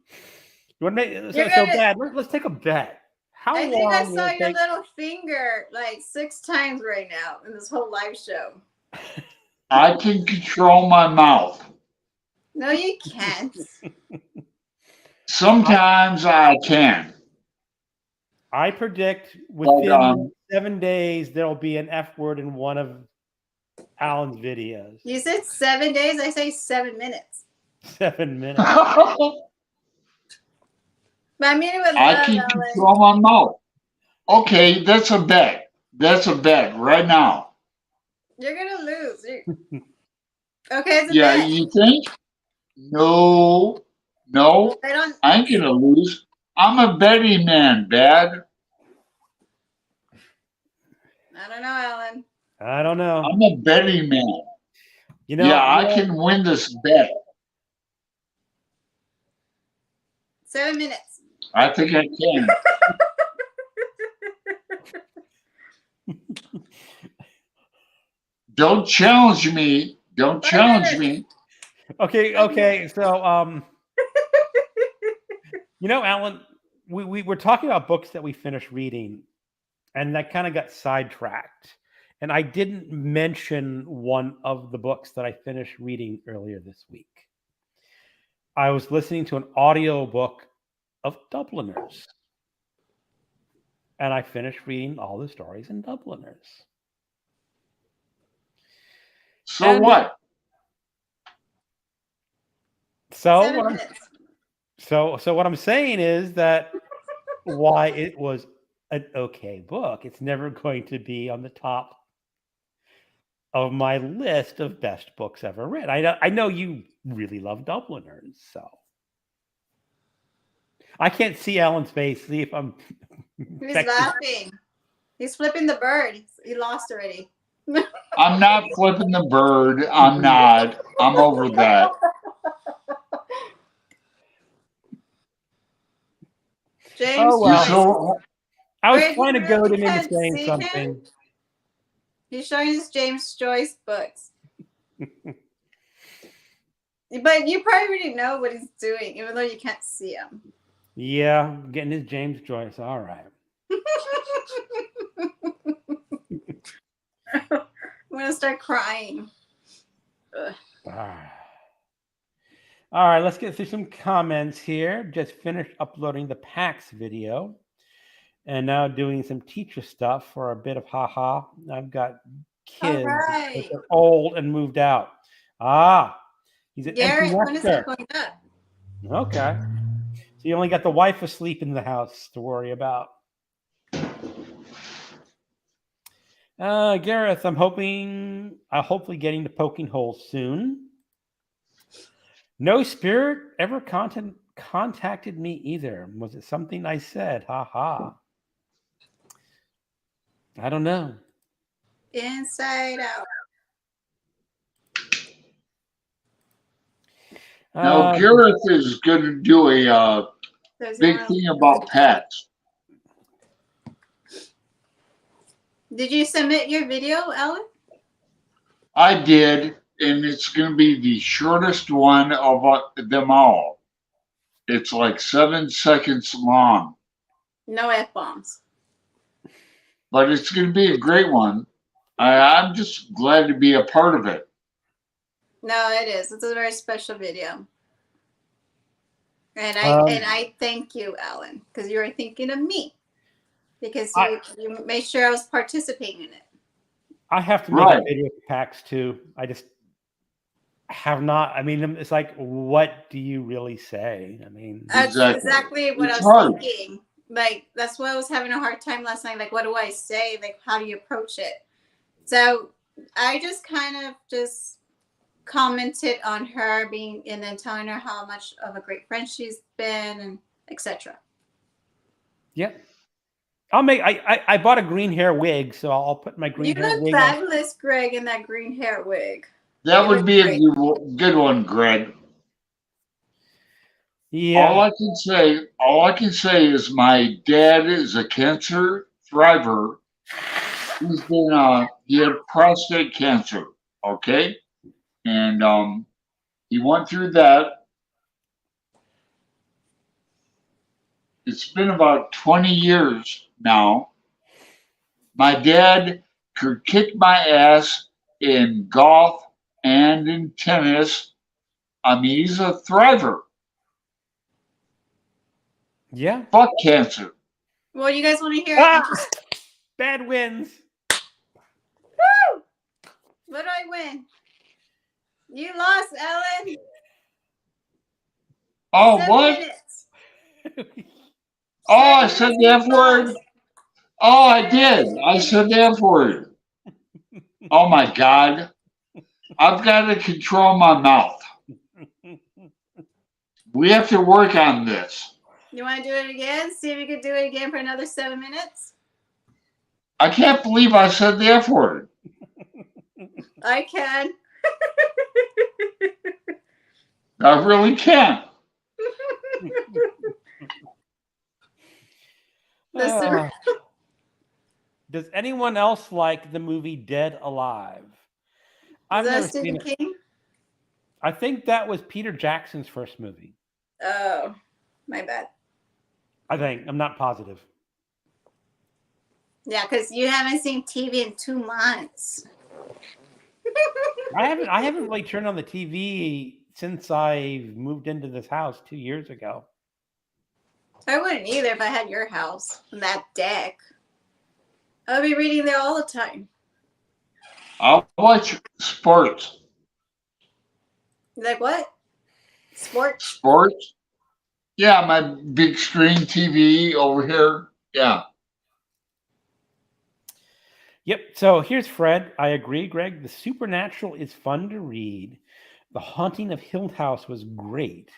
want to make so bad? Let's take a bet. I think I saw your little finger like 6 times right now in this whole live show. I can control my mouth. No, you can't. Sometimes I can. I predict But, within 7 days there will be an F word in one of Alan's videos. You said 7 days. I say 7 minutes. 7 minutes. But I mean it with I love, can Alan. control my mouth. Okay, that's a bet. That's a bet right now. You're gonna lose. Okay, it's a Yeah, bet. you think? No, no, I don't. I ain't gonna lose. I'm a betting man, Dad. I don't know, Alan. I don't know. I'm a betting man. You know, Yeah, I can win this bet. 7 minutes. I think I can. Don't challenge me. Don't 5 challenge minutes. me. Okay. So, you know, Alan, we were talking about books that we finished reading, and that kind of got sidetracked. And I didn't mention one of the books that I finished reading earlier this week. I was listening to an audio book of Dubliners. And I finished reading all the stories in Dubliners. So And- what? So 7 what I'm, minutes. so what I'm saying is that why it was an okay book, it's never going to be on the top of my list of best books ever read. I know you really love Dubliners, so I can't see Alan's face. See if I'm. He's laughing. He's flipping the bird. He lost already. I'm not flipping the bird. I'm not. I'm over that. James Oh, well. Joyce. So, I was Wait, trying to you goad really him into can't saying see something. him? He's showing his James Joyce books. But you probably already know what he's doing, even though you can't see him. Yeah, getting his James Joyce. All right. I'm gonna start crying. Ugh. All right, let's get through some comments here. Just finished uploading the PAX video and now doing some teacher stuff for a bit of haha. I've got kids right. that are old and moved out. He's an Garrett, empty when is that nester. going up? Okay. So you only got the wife asleep in the house to worry about. Gareth, I'm hopefully getting to poking holes soon. No spirit ever contacted me either. Was it something I said? Ha ha. I don't know. Inside Out. now Gareth is going to do a There's big one- thing about pets. Did you submit your video, Ellen? I did, and it's going to be the shortest one of them all. It's like 7 seconds long, No F-bombs. but it's going to be a great one. I'm just glad to be a part of it. No, it is. It's a very special video. And I thank you, Alan, because you were thinking of me. Because you made sure I was participating in it. I have to make a video for PAX too. I just have not. I mean, it's like, what do you really say? I mean, That's exactly what I was thinking. Like, that's why I was having a hard time last night. Like, what do I say? Like, how do you approach it? So I just kind of just commented on her being, and then telling her how much of a great friend she's been, and etc. Yep. I'll make. I bought a green hair wig, so I'll put my green hair wig. You look fabulous, Greg, in that green hair wig. That would be a good one, Greg. Yeah. All I can say is my dad is a cancer thriver. He had prostate cancer, okay? And he went through that. It's been about 20 years now. My dad could kick my ass in golf and in tennis. I mean, he's a thriver. Yeah. Fuck cancer. Well, you guys want to hear? Bad wins. Woo! What do I win? You lost, Ellen. Oh, 7 what? minutes. Oh, I said the F word. Lost. Oh, I did. I said the F word. Oh my God. I've got to control my mouth. We have to work on this. You want to do it again? See if you could do it again for another 7 minutes? I can't believe I said the F word. I can. I really can't. Listen. Does anyone else like the movie Dead Alive? I've Is never that Stephen seen it. King? I think that was Peter Jackson's first movie. Oh, my bad. I think. I'm not positive. Yeah, because you haven't seen TV in 2 months. I haven't really turned on the TV since I moved into this house 2 years ago. I wouldn't either if I had your house and that deck. I would be reading there all the time. I'll watch sports. Like what? Sports? Sports? Yeah, my big screen TV over here. Yeah. Yep. So here's Fred. I agree, Greg. The Supernatural is fun to read. The Haunting of Hill House was great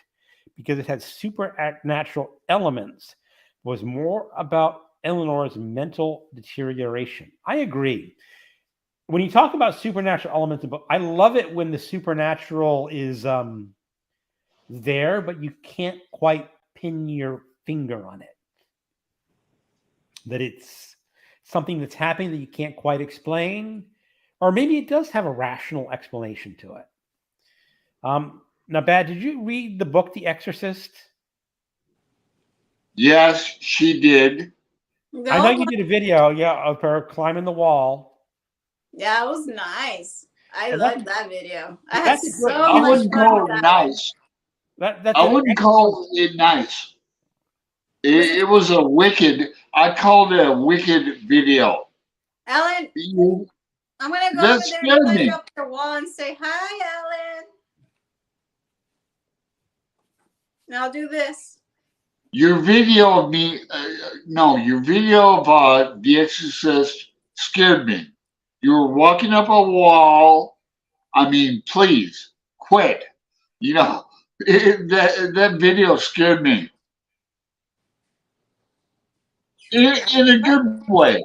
because it had supernatural elements. It was more about Eleanor's mental deterioration. I agree. When you talk about supernatural elements, I love it when the supernatural is there, but you can't quite pin your finger on it. That it's something that's happening that you can't quite explain, or maybe it does have a rational explanation to it. Now, Bad, did you read the book The Exorcist? Yes, she did. No, I know you did a video, of her climbing the wall. yeah, it was nice. I And loved that video. I had that's so good. I much wouldn't fun call with it that. nice. That's I wouldn't call it nice. It was a wicked. I called it a wicked video. Ellen, You- I'm gonna go That over there and scared climb me. up your wall and say hi, Ellen. And I'll do this. Your video of me, your video of The Exorcist scared me. You were walking up a wall. I mean, please quit. You know, that video scared me in a good way.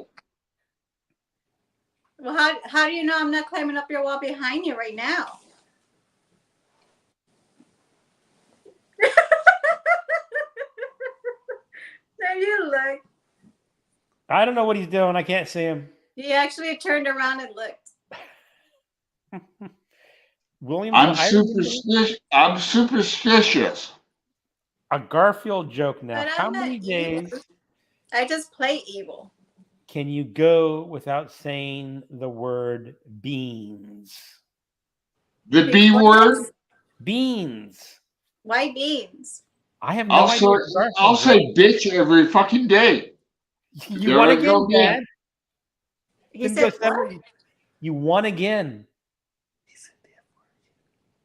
Well, how do you know I'm not climbing up your wall behind you right now? There you look. I don't know what he's doing. I can't see him. He actually turned around and looked. William, I'm superstitious. A Garfield joke now. But How I'm not many days evil. I just play evil. can you go without saying the word beans? The B word. Beans. Why beans? I have no idea. I'll say bitch every fucking day. You There won I again, go again. Dad. He said what? You won again.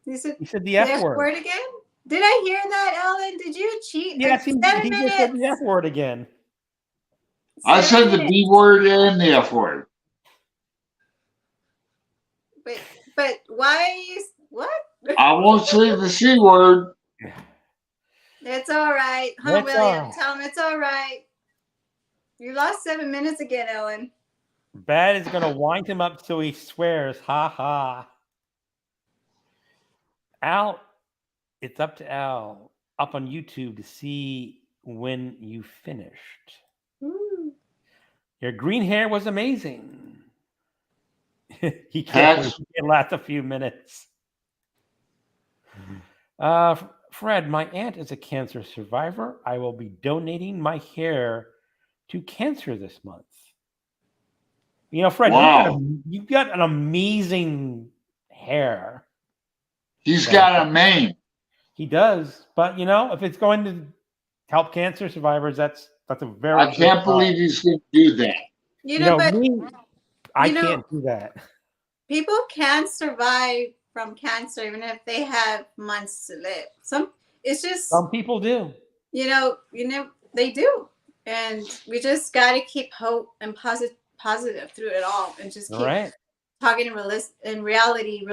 He said He said the F word. again? Did I hear that, Ellen? Did you cheat? Yes, he 7 just said the minutes. F word again. I 7 said the minutes. B word and the F word. Wait, but why? What? I won't say the C word. It's all right, huh, It's William? all right. Tell him it's all right. You lost 7 minutes again, Ellen. Bad is going to wind him up so he swears. Ha ha. Al, it's up to Al up on YouTube to see when you finished. Ooh. Your green hair was amazing. He can't wait. It lasts a few minutes. Fred, my aunt is a cancer survivor. I will be donating my hair to cancer this month. You know, Fred, Wow. you've got an amazing hair. He's got a mane. He does. But, you know, if it's going to help cancer survivors. That's a very. I can't believe he's going to do that. You know, but me, I you know, can't do that. people can survive from cancer even if they have months to live. It's just Some people do. you know they do, and we just got to keep hope and positive through it all, and just keep talking in reality.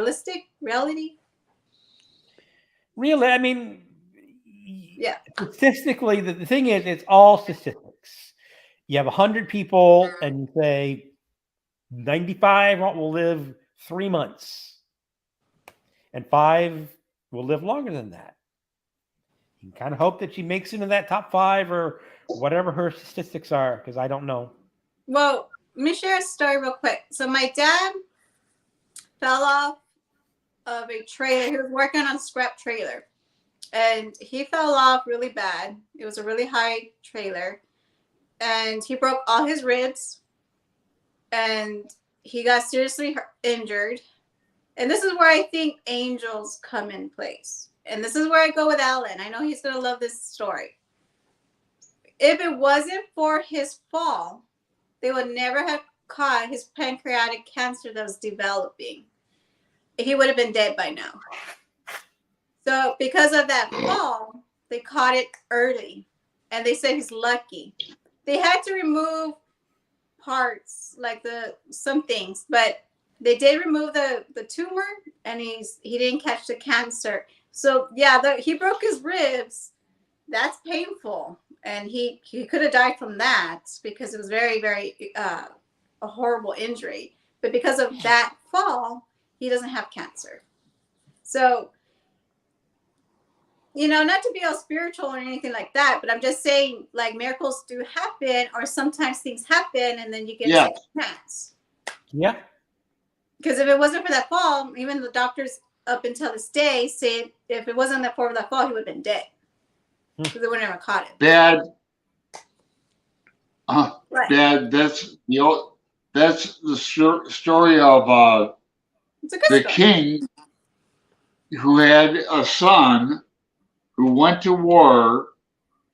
Really, I mean, yeah. Statistically, the thing is, it's all statistics. You have 100 people, and you say 95 will live 3 months, and 5 will live longer than that. You can kind of hope that she makes it into that top 5 or whatever her statistics are, because I don't know. Well, let me share a story real quick. So my dad fell off of a trailer. He was working on a scrap trailer, and he fell off really bad. It was a really high trailer, and he broke all his ribs, and he got seriously injured. And this is where I think angels come in place. And this is where I go with Alan. I know he's going to love this story. If it wasn't for his fall, they would never have caught his pancreatic cancer that was developing. He would have been dead by now. So because of that fall, they caught it early. And they said he's lucky. They had to remove parts, like some things, but they did remove the tumor, and he didn't catch the cancer. So yeah, he broke his ribs. That's painful, and he could have died from that because it was very, very a horrible injury. But because of that fall, he doesn't have cancer. So, not to be all spiritual or anything like that, but I'm just saying, like, miracles do happen, or sometimes things happen, and then you get a second chance. Yeah. Because if it wasn't for that fall, even the doctors up until this day said if it wasn't for that fall, he would have been dead. Because they would have never caught him. Dad, right. Dad, that's the story of the king who had a son who went to war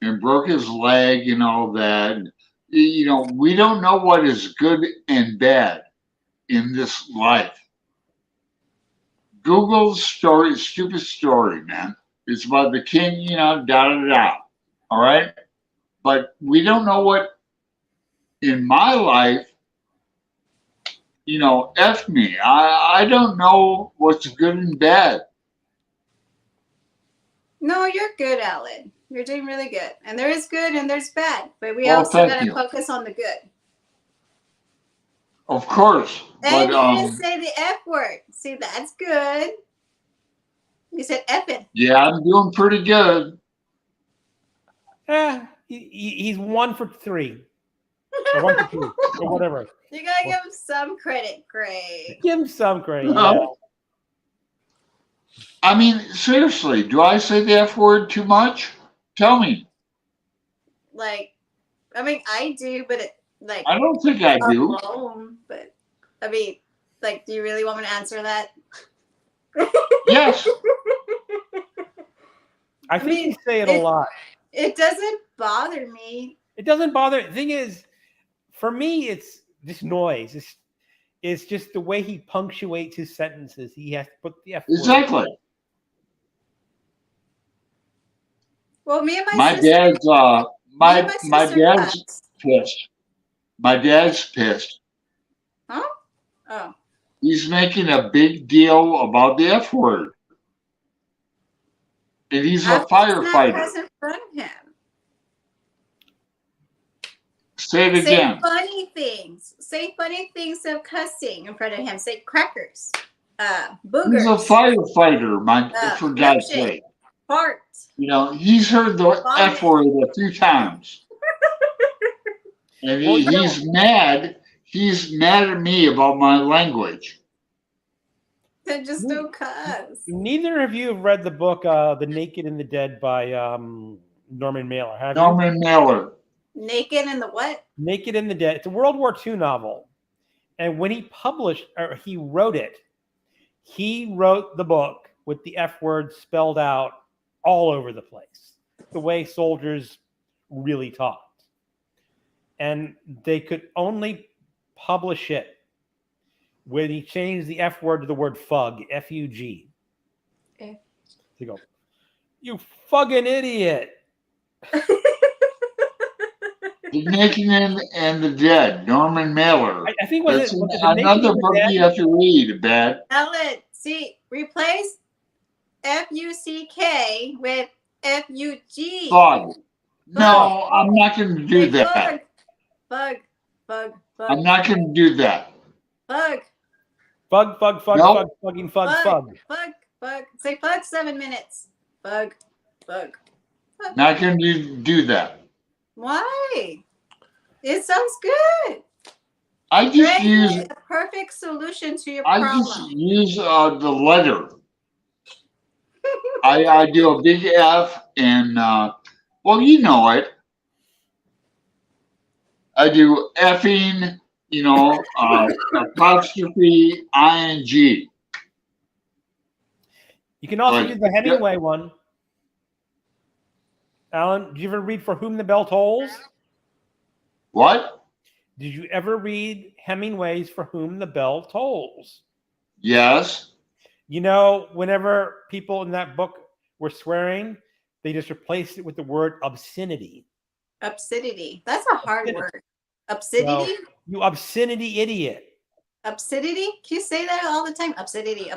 and broke his leg and all that. We don't know what is good and bad in this life. Google's story, stupid story, man. It's about the king, da. All right? But we don't know what, in my life, F me. I don't know what's good and bad. No, you're good, Alan. You're doing really good. And there is good and there's bad. But we also got to focus on the good. Of course. And you didn't say the F word. See, that's good. You said effing. Yeah, I'm doing pretty good. He's 1 for 3. Or 1 for 2. Or whatever. You got to give him some credit, Greg. Give him some credit. Yeah. I mean, seriously, do I say the F word too much? Tell me. I do, but I don't think I do. Alone, but do you really want me to answer that? Yes. I think you say it a lot. It doesn't bother me. It doesn't bother. The thing is, for me, it's just noise. It's just the way he punctuates his sentences. He has to put the F word. Exactly. Well, me and my dad's pissed. My dad's pissed. Huh? Oh. He's making a big deal about the F word. And he's a firefighter. Not in front of him. Say it again. Say funny things. Say funny things of cussing in front of him. Say crackers. Boogers. He's a firefighter, for God's sake. Fart. He's heard the F word a few times. And he's mad. He's mad at me about my language. Then just don't cuss. Neither of you have read the book The Naked and the Dead by Norman Mailer, have you? Norman Mailer. Naked and the what? Naked and the Dead. It's a World War II novel. And when he wrote it, he wrote the book with the F word spelled out all over the place. The way soldiers really talked. And they could only publish it when he changed the F word to the word fug, F-U-G. Okay. They go, you fucking idiot. The Naked and the Dead, Norman Mailer. I think That's was it another book you have to read, Bad. Ellen, see, replace F-U-C-K with F-U-G. Fog. No, I'm not going to do that. Bug. I'm not going to do that. Bug. Fug, Nope. fugging, fug. Bug. Say fug 7 minutes. Bug. Not going to do that. Why? It sounds good. I just Greg use is a perfect solution to your I problem. just use the letter. I do a big F and well, you know it. I do effing, apostrophe ing. You can also Like, use the Hemingway one. Alan, did you ever read For Whom the Bell Tolls? What? Did you ever read Hemingway's For Whom the Bell Tolls? Yes. You know, whenever people in that book were swearing, they just replaced it with the word obscenity. Obscenity. That's a hard word. Obscenity? So, you obscenity idiot. Obscenity? Can you say that all the time? Obscenity.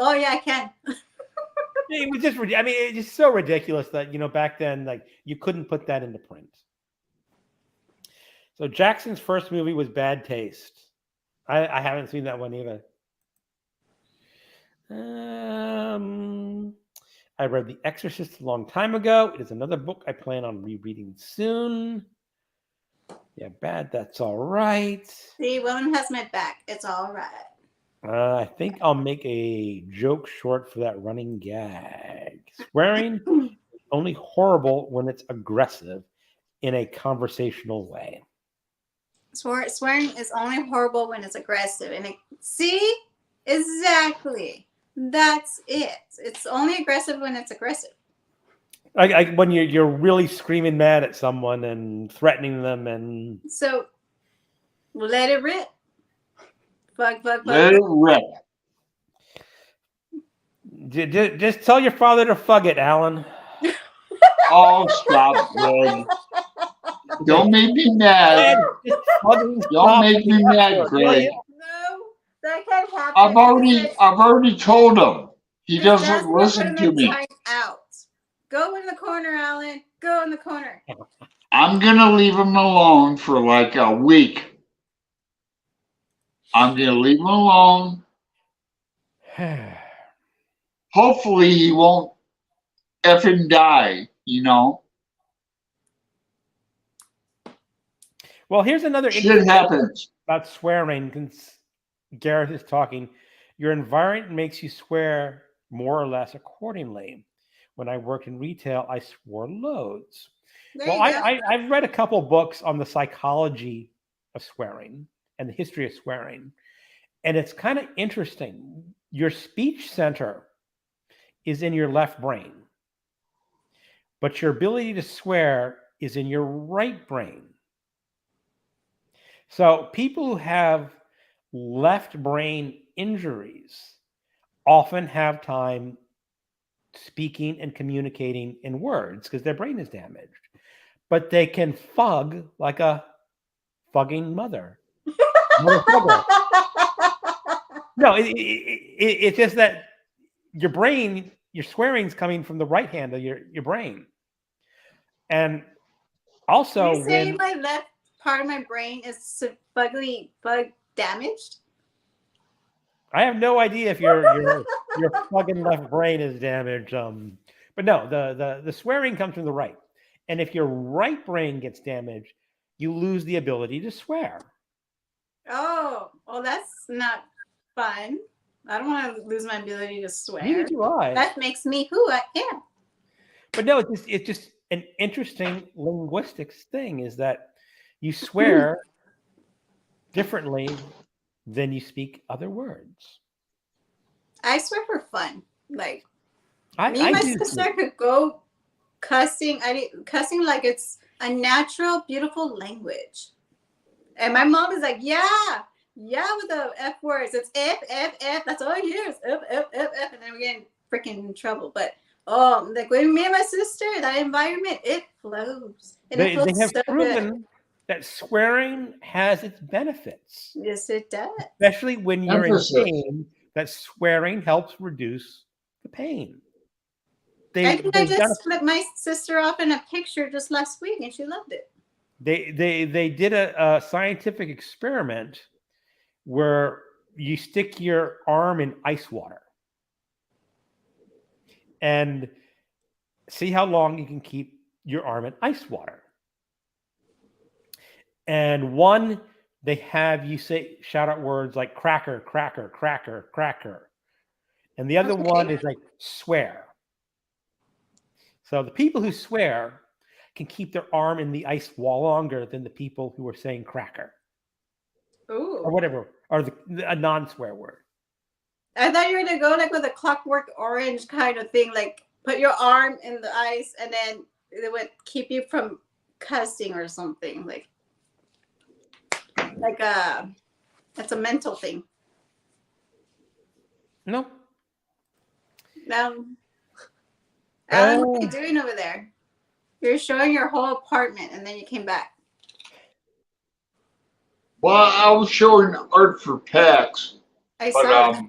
Oh, yeah, I can. It was just, I mean, it's just so ridiculous that, back then, like, you couldn't put that into print. So Jackson's first movie was Bad Taste. I haven't seen that one either. I read The Exorcist a long time ago. It is another book I plan on rereading soon. Yeah, Bad, that's all right. See, woman has my back. It's all right. I think I'll make a joke short for that running gag. Swearing is only horrible when it's aggressive in a conversational way. Swearing is only horrible when it's aggressive. And see? Exactly. That's it. It's only aggressive when it's aggressive. Like when you're really screaming mad at someone and threatening them and... So, let it rip. Fuck. Let it rip. Just tell your father to fug it, Alan. Oh, stop, Greg. Don't make me mad. Don't make me mad, Greg. No, that can't happen. I've already told him. He doesn't listen to me. Out. Go in the corner, Alan. Go in the corner. I'm gonna leave him alone for like a week. I'm gonna leave him alone. Hopefully he won't effing die, Well, here's another shit happens about swearing. Since Gareth is talking, your environment makes you swear more or less accordingly. When I worked in retail, I swore loads. Well, I've read a couple books on the psychology of swearing and the history of swearing, and it's kind of interesting. Your speech center is in your left brain, but your ability to swear is in your right brain. So people who have left brain injuries often have time speaking and communicating in words because their brain is damaged. But they can fug like a fugging mother. No, it's just that your brain, your swearing's coming from the right hand of your brain. And also, you say my left part of my brain is bug damaged? I have no idea if your fucking left brain is damaged. But no, the swearing comes from the right. And if your right brain gets damaged, you lose the ability to swear. Oh, well, that's not fun. I don't want to lose my ability to swear. Neither do I. That makes me who I am. But no, it's just an interesting linguistics thing is that you swear differently than you speak other words. I swear for fun. Like, me and my sister could go cussing. Cussing like it's a natural, beautiful language. And my mom is like, yeah, with the F words. It's F, F, F. That's all I hear is F, F, F, F. And then we're getting freaking in trouble. But like with me and my sister, that environment, it flows. And They it have so proven good. that swearing has its benefits. Yes, it does. Especially when you're Emphasis. in pain, that swearing helps reduce the pain. I think I just flipped my sister off in a picture just last week, and she loved it. They did a scientific experiment where you stick your arm in ice water and see how long you can keep your arm in ice water. And one, they have you shout out words like cracker, cracker, cracker, cracker. And the other one is like swear. So the people who swear can keep their arm in the ice wall longer than the people who are saying cracker. Ooh. Or whatever, or a non-swear word. I thought you were gonna go like with a Clockwork Orange kind of thing, like put your arm in the ice and then it would keep you from cussing or something. Like that's a mental thing. No. Alan, what are you doing over there? You're showing your whole apartment and then you came back. Well, I was showing art for PAX. I saw it.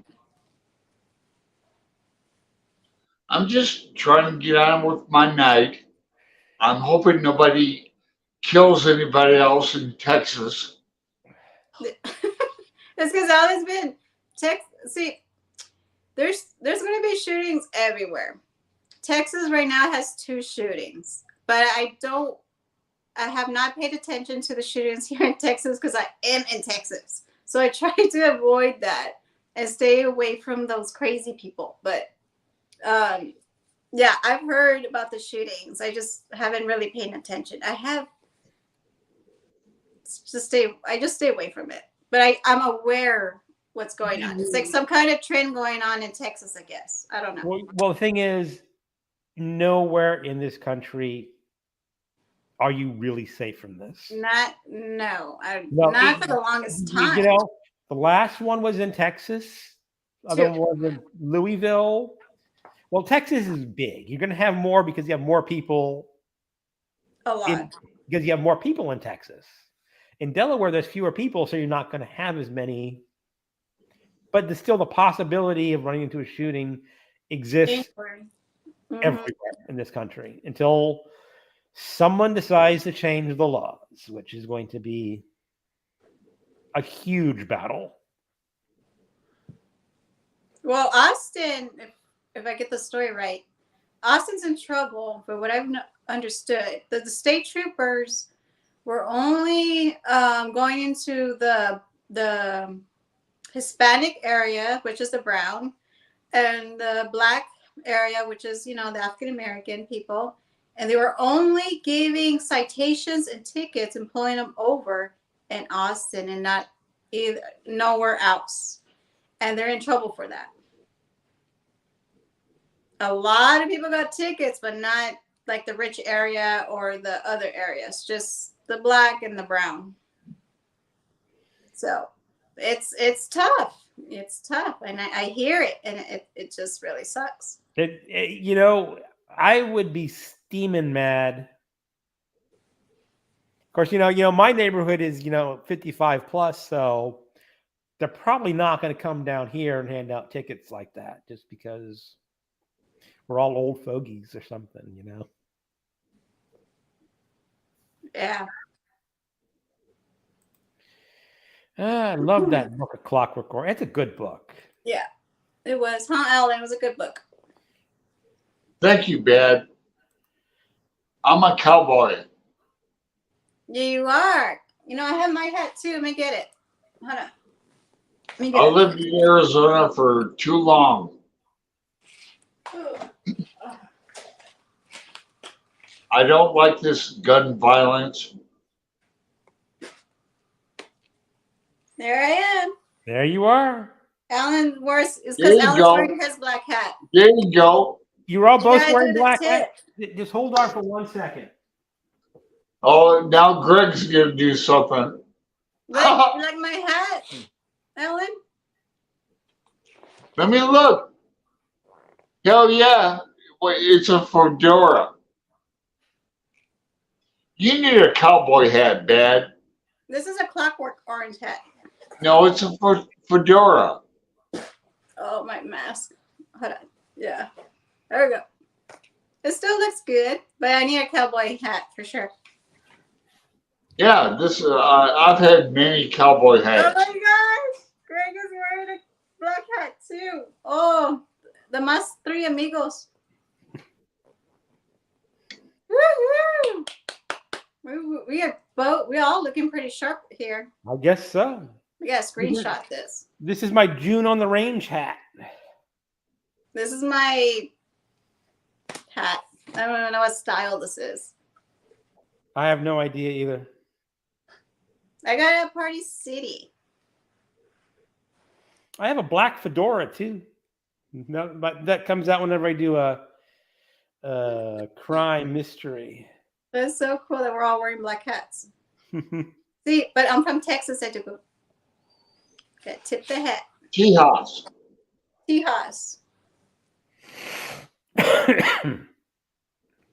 I'm just trying to get on with my night. I'm hoping nobody kills anybody else in Texas. It's because Alan's been see, there's going to be shootings everywhere. Texas right now has 2 shootings, but I have not paid attention to the shootings here in Texas because I am in Texas. So I try to avoid that and stay away from those crazy people. But yeah, I've heard about the shootings. I just haven't really paid attention. I just stay away from it. But I'm aware what's going on. It's like some kind of trend going on in Texas, I guess. I don't know. Well, the thing is, nowhere in this country are you really safe from this. Not for the longest time. You know, the last one was in Texas. The other one was in Louisville. Well, Texas is big. You're going to have more because you have more people. A lot. Because you have more people in Texas. In Delaware, there's fewer people, so you're not going to have as many. But there's still the possibility of running into a shooting exists everywhere in this country until someone decides to change the laws, which is going to be a huge battle. Well, Austin, if I get the story right, Austin's in trouble for what I've understood. The state troopers were only going into the Hispanic area, which is the brown, and the black area, which is, the African American people. And they were only giving citations and tickets and pulling them over in Austin and not nowhere else. And they're in trouble for that. A lot of people got tickets, but not like the rich area or the other areas, just the black and the brown. So it's tough. It's tough. And I hear it, and it just really sucks. I would be steaming mad. Of course, my neighborhood is, 55 plus, so they're probably not going to come down here and hand out tickets like that just because we're all old fogies or something, Yeah. I love that book of Clockwork Orange. It's a good book. Yeah, it was. Huh, Alan? It was a good book. Thank you, Bad. I'm a cowboy. Yeah, you are. I have my hat too. Let me get it. Hold on. I lived in Arizona for too long. I don't like this gun violence. There I am. There you are. Alan wears is because Alan's wearing his black hat. There you go. You're all both wearing black hats. Just hold on for 1 second. Oh, now Greg's gonna do something. Like my hat, Ellen. Let me look. Hell yeah. Wait, it's a fedora. You need a cowboy hat, Dad. This is a clockwork orange hat. No, it's a fedora. Oh, my mask. Hold on. Yeah. There we go. It still looks good, but I need a cowboy hat for sure. Yeah, this I've had many cowboy Oh hats. my gosh! Greg is wearing a black hat too. Oh, the Mas Three Amigos. Woo-hoo! We're all looking pretty sharp here. I guess so. We gotta screenshot this. This is my June on the Range hat. This is my hat. I don't even know what style this is. I have no idea either. I got it at Party City. I have a black fedora too. No, but that comes out whenever I do a crime mystery. That's so cool that we're all wearing black hats. See, but I'm from Texas. I had to go. Okay, tip the hat. Tejas. Tejas.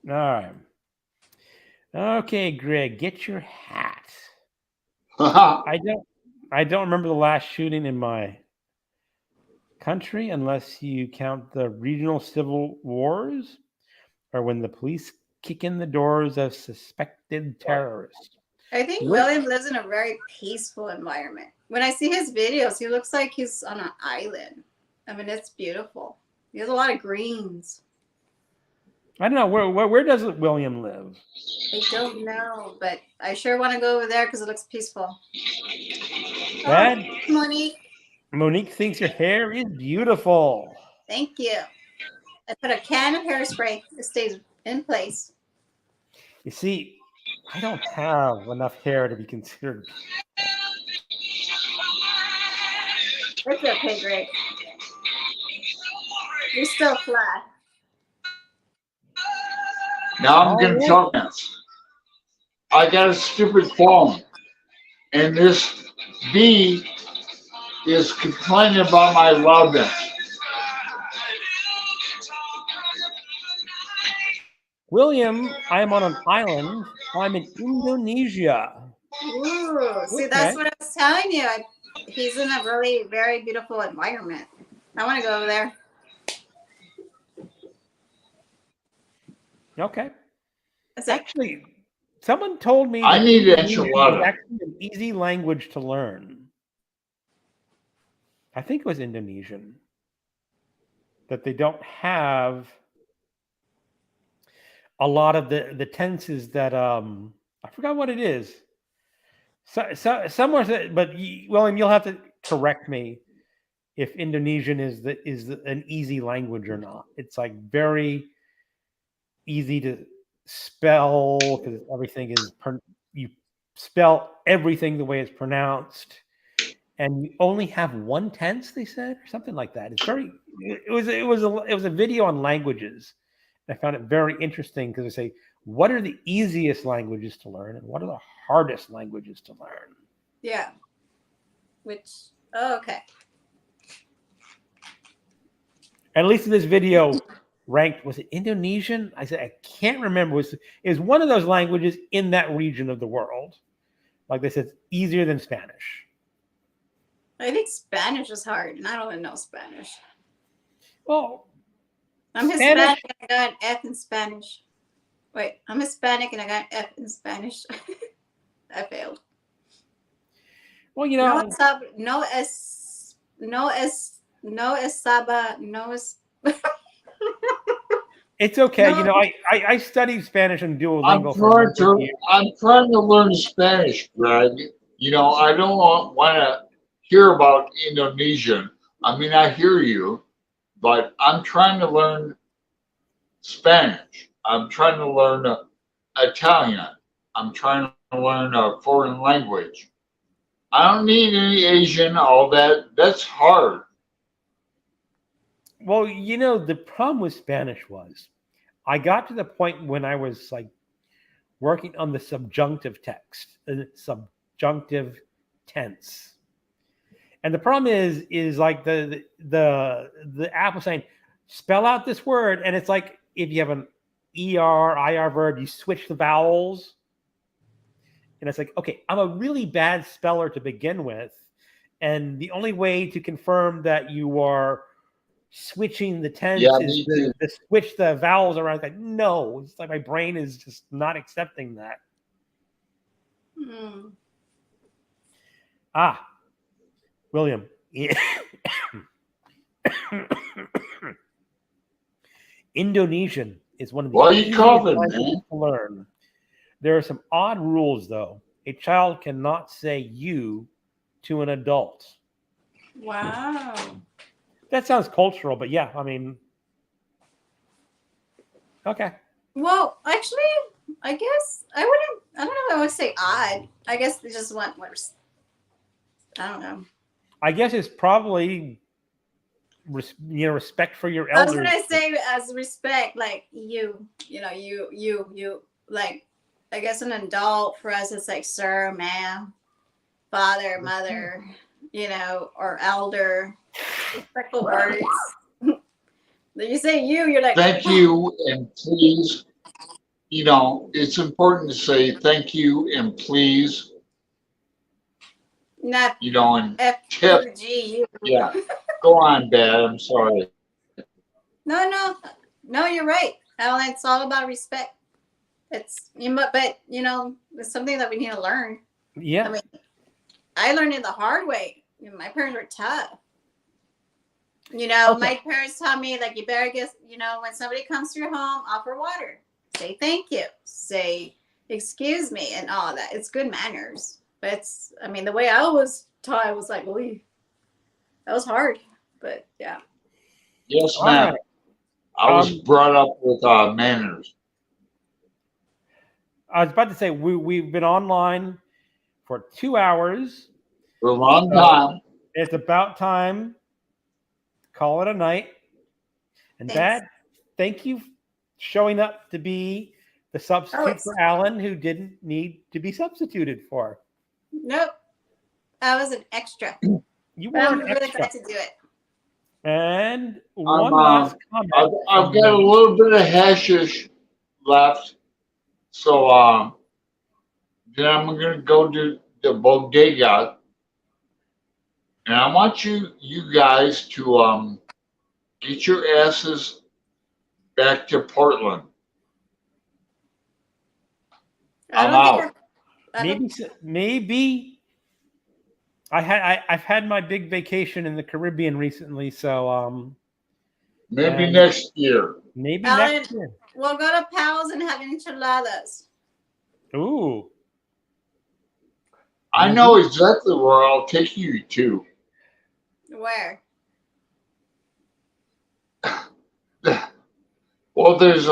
All right. Okay, Greg, get your hat. I don't remember the last shooting in my country unless you count the regional civil wars or when the police kick in the doors of suspected terrorists. I think William lives in a very peaceful environment. When I see his videos, he looks like he's on an island. I mean, it's beautiful. He has a lot of greens. I don't know where does William live? I don't know, but I sure want to go over there because it looks peaceful. Dad? Oh, Monique. Monique thinks your hair is beautiful. Thank you. I put a can of hairspray. It stays in place. You see, I don't have enough hair to be considered. It's okay, Greg. You're still flat. Now I'm gonna talk this. I got a stupid phone, and this bee is complaining about my loudness. William, I'm on an island. I'm in Indonesia. Ooh, see, that's what I was telling you. He's in a really very beautiful environment. I want to go over there. Okay. That's it. Actually, someone told me I that need an Indonesian enchilada. is actually an easy language to learn. I think it was Indonesian. That they don't have a lot of the tenses that I forgot what it is. So somewhere, but William, you'll have to correct me if Indonesian is an easy language or not. It's like very easy to spell because everything is you spell everything the way it's pronounced, and you only have one tense. They said or something like that. It's very. It was a video on languages. I found it very interesting because they say, what are the easiest languages to learn and what are the hardest languages to learn? Yeah. Okay. At least in this video, ranked, was it Indonesian? I said, I can't remember. It was one of those languages in that region of the world. Like they said, it's easier than Spanish. I think Spanish is hard, and I don't even know Spanish. Well, I'm Hispanic and I got an F in Spanish. Wait, I'm Hispanic and I got an F in Spanish. I failed. Well, you know, it's okay. No. You know, I studied Spanish and Duolingo. I'm trying to learn Spanish, Greg. You know, I don't want to hear about Indonesian. I mean, I hear you, but I'm trying to learn Spanish. I'm trying to learn Italian. I'm trying to learn a foreign language. I don't need any Asian, all that. That's hard. Well, you know, the problem with Spanish was I got to the point when I was like working on the subjunctive text, subjunctive tense. And the problem is like the app was saying, spell out this word. And it's like, if you have an ER, IR verb, you switch the vowels. And it's like, okay, I'm a really bad speller to begin with. And the only way to confirm that you are switching the tense is to switch the vowels around. Like, no, it's like my brain is just not accepting that. William. Indonesian is one of the easiest languages to learn. There are some odd rules, though. A child cannot say you to an adult. Wow. That sounds cultural, but yeah, I mean, okay. Well, actually, I guess I don't know if I would say odd. I guess they just want worse. I don't know. I guess it's probably, respect for your elders. I was gonna say as respect, like you like, I guess an adult for us it's like sir, ma'am, father, mother, or elder. Respectful words. You say you're like thank you and please. It's important to say thank you and please. Not and tip. G. Yeah. Go on, Dad. I'm sorry. No, you're right. Alan, it's all about respect. It's but it's something that we need to learn. Yeah. I mean, I learned it the hard way. My parents were tough. Okay. My parents taught me, like, you better get, when somebody comes to your home, offer water. Say thank you. Say excuse me and all that. It's good manners. But the way I was taught, I was like, that was hard. But yeah. Yes, ma'am. Right. I was brought up with manners. I was about to say, we've been online for 2 hours. For a long time. It's about time. Call it a night. And Thanks. Dad, thank you for showing up to be the substitute for Alan, who didn't need to be substituted for. Nope. I was an extra. You were an really extra. glad to do it. And one last comment. I've got a little bit of hashish left. So then I'm going to go to the bodega. And I want you guys to get your asses back to Portland. I'm out. Maybe I've had my big vacation in the Caribbean recently, so maybe next year. Maybe Alan, next year. We'll go to Pal's and have enchiladas. Ooh. I know exactly where I'll take you to. Where? Well, there's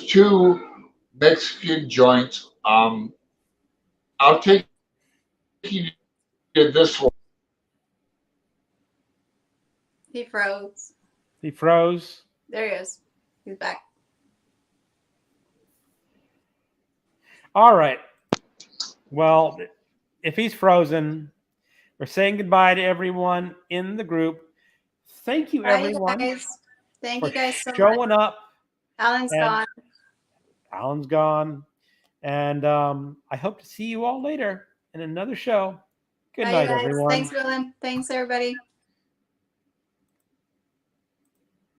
two Mexican joints. I'll take you to this one. He froze. He froze. There he is. He's back. All right. Well, if he's frozen, we're saying goodbye to everyone in the group. Thank you, everyone. Guys. Thank you guys so much. Showing up. Alan's gone. Alan's gone. And I hope to see you all later in another show. Good night, everyone. Thanks, Willem. Thanks, everybody.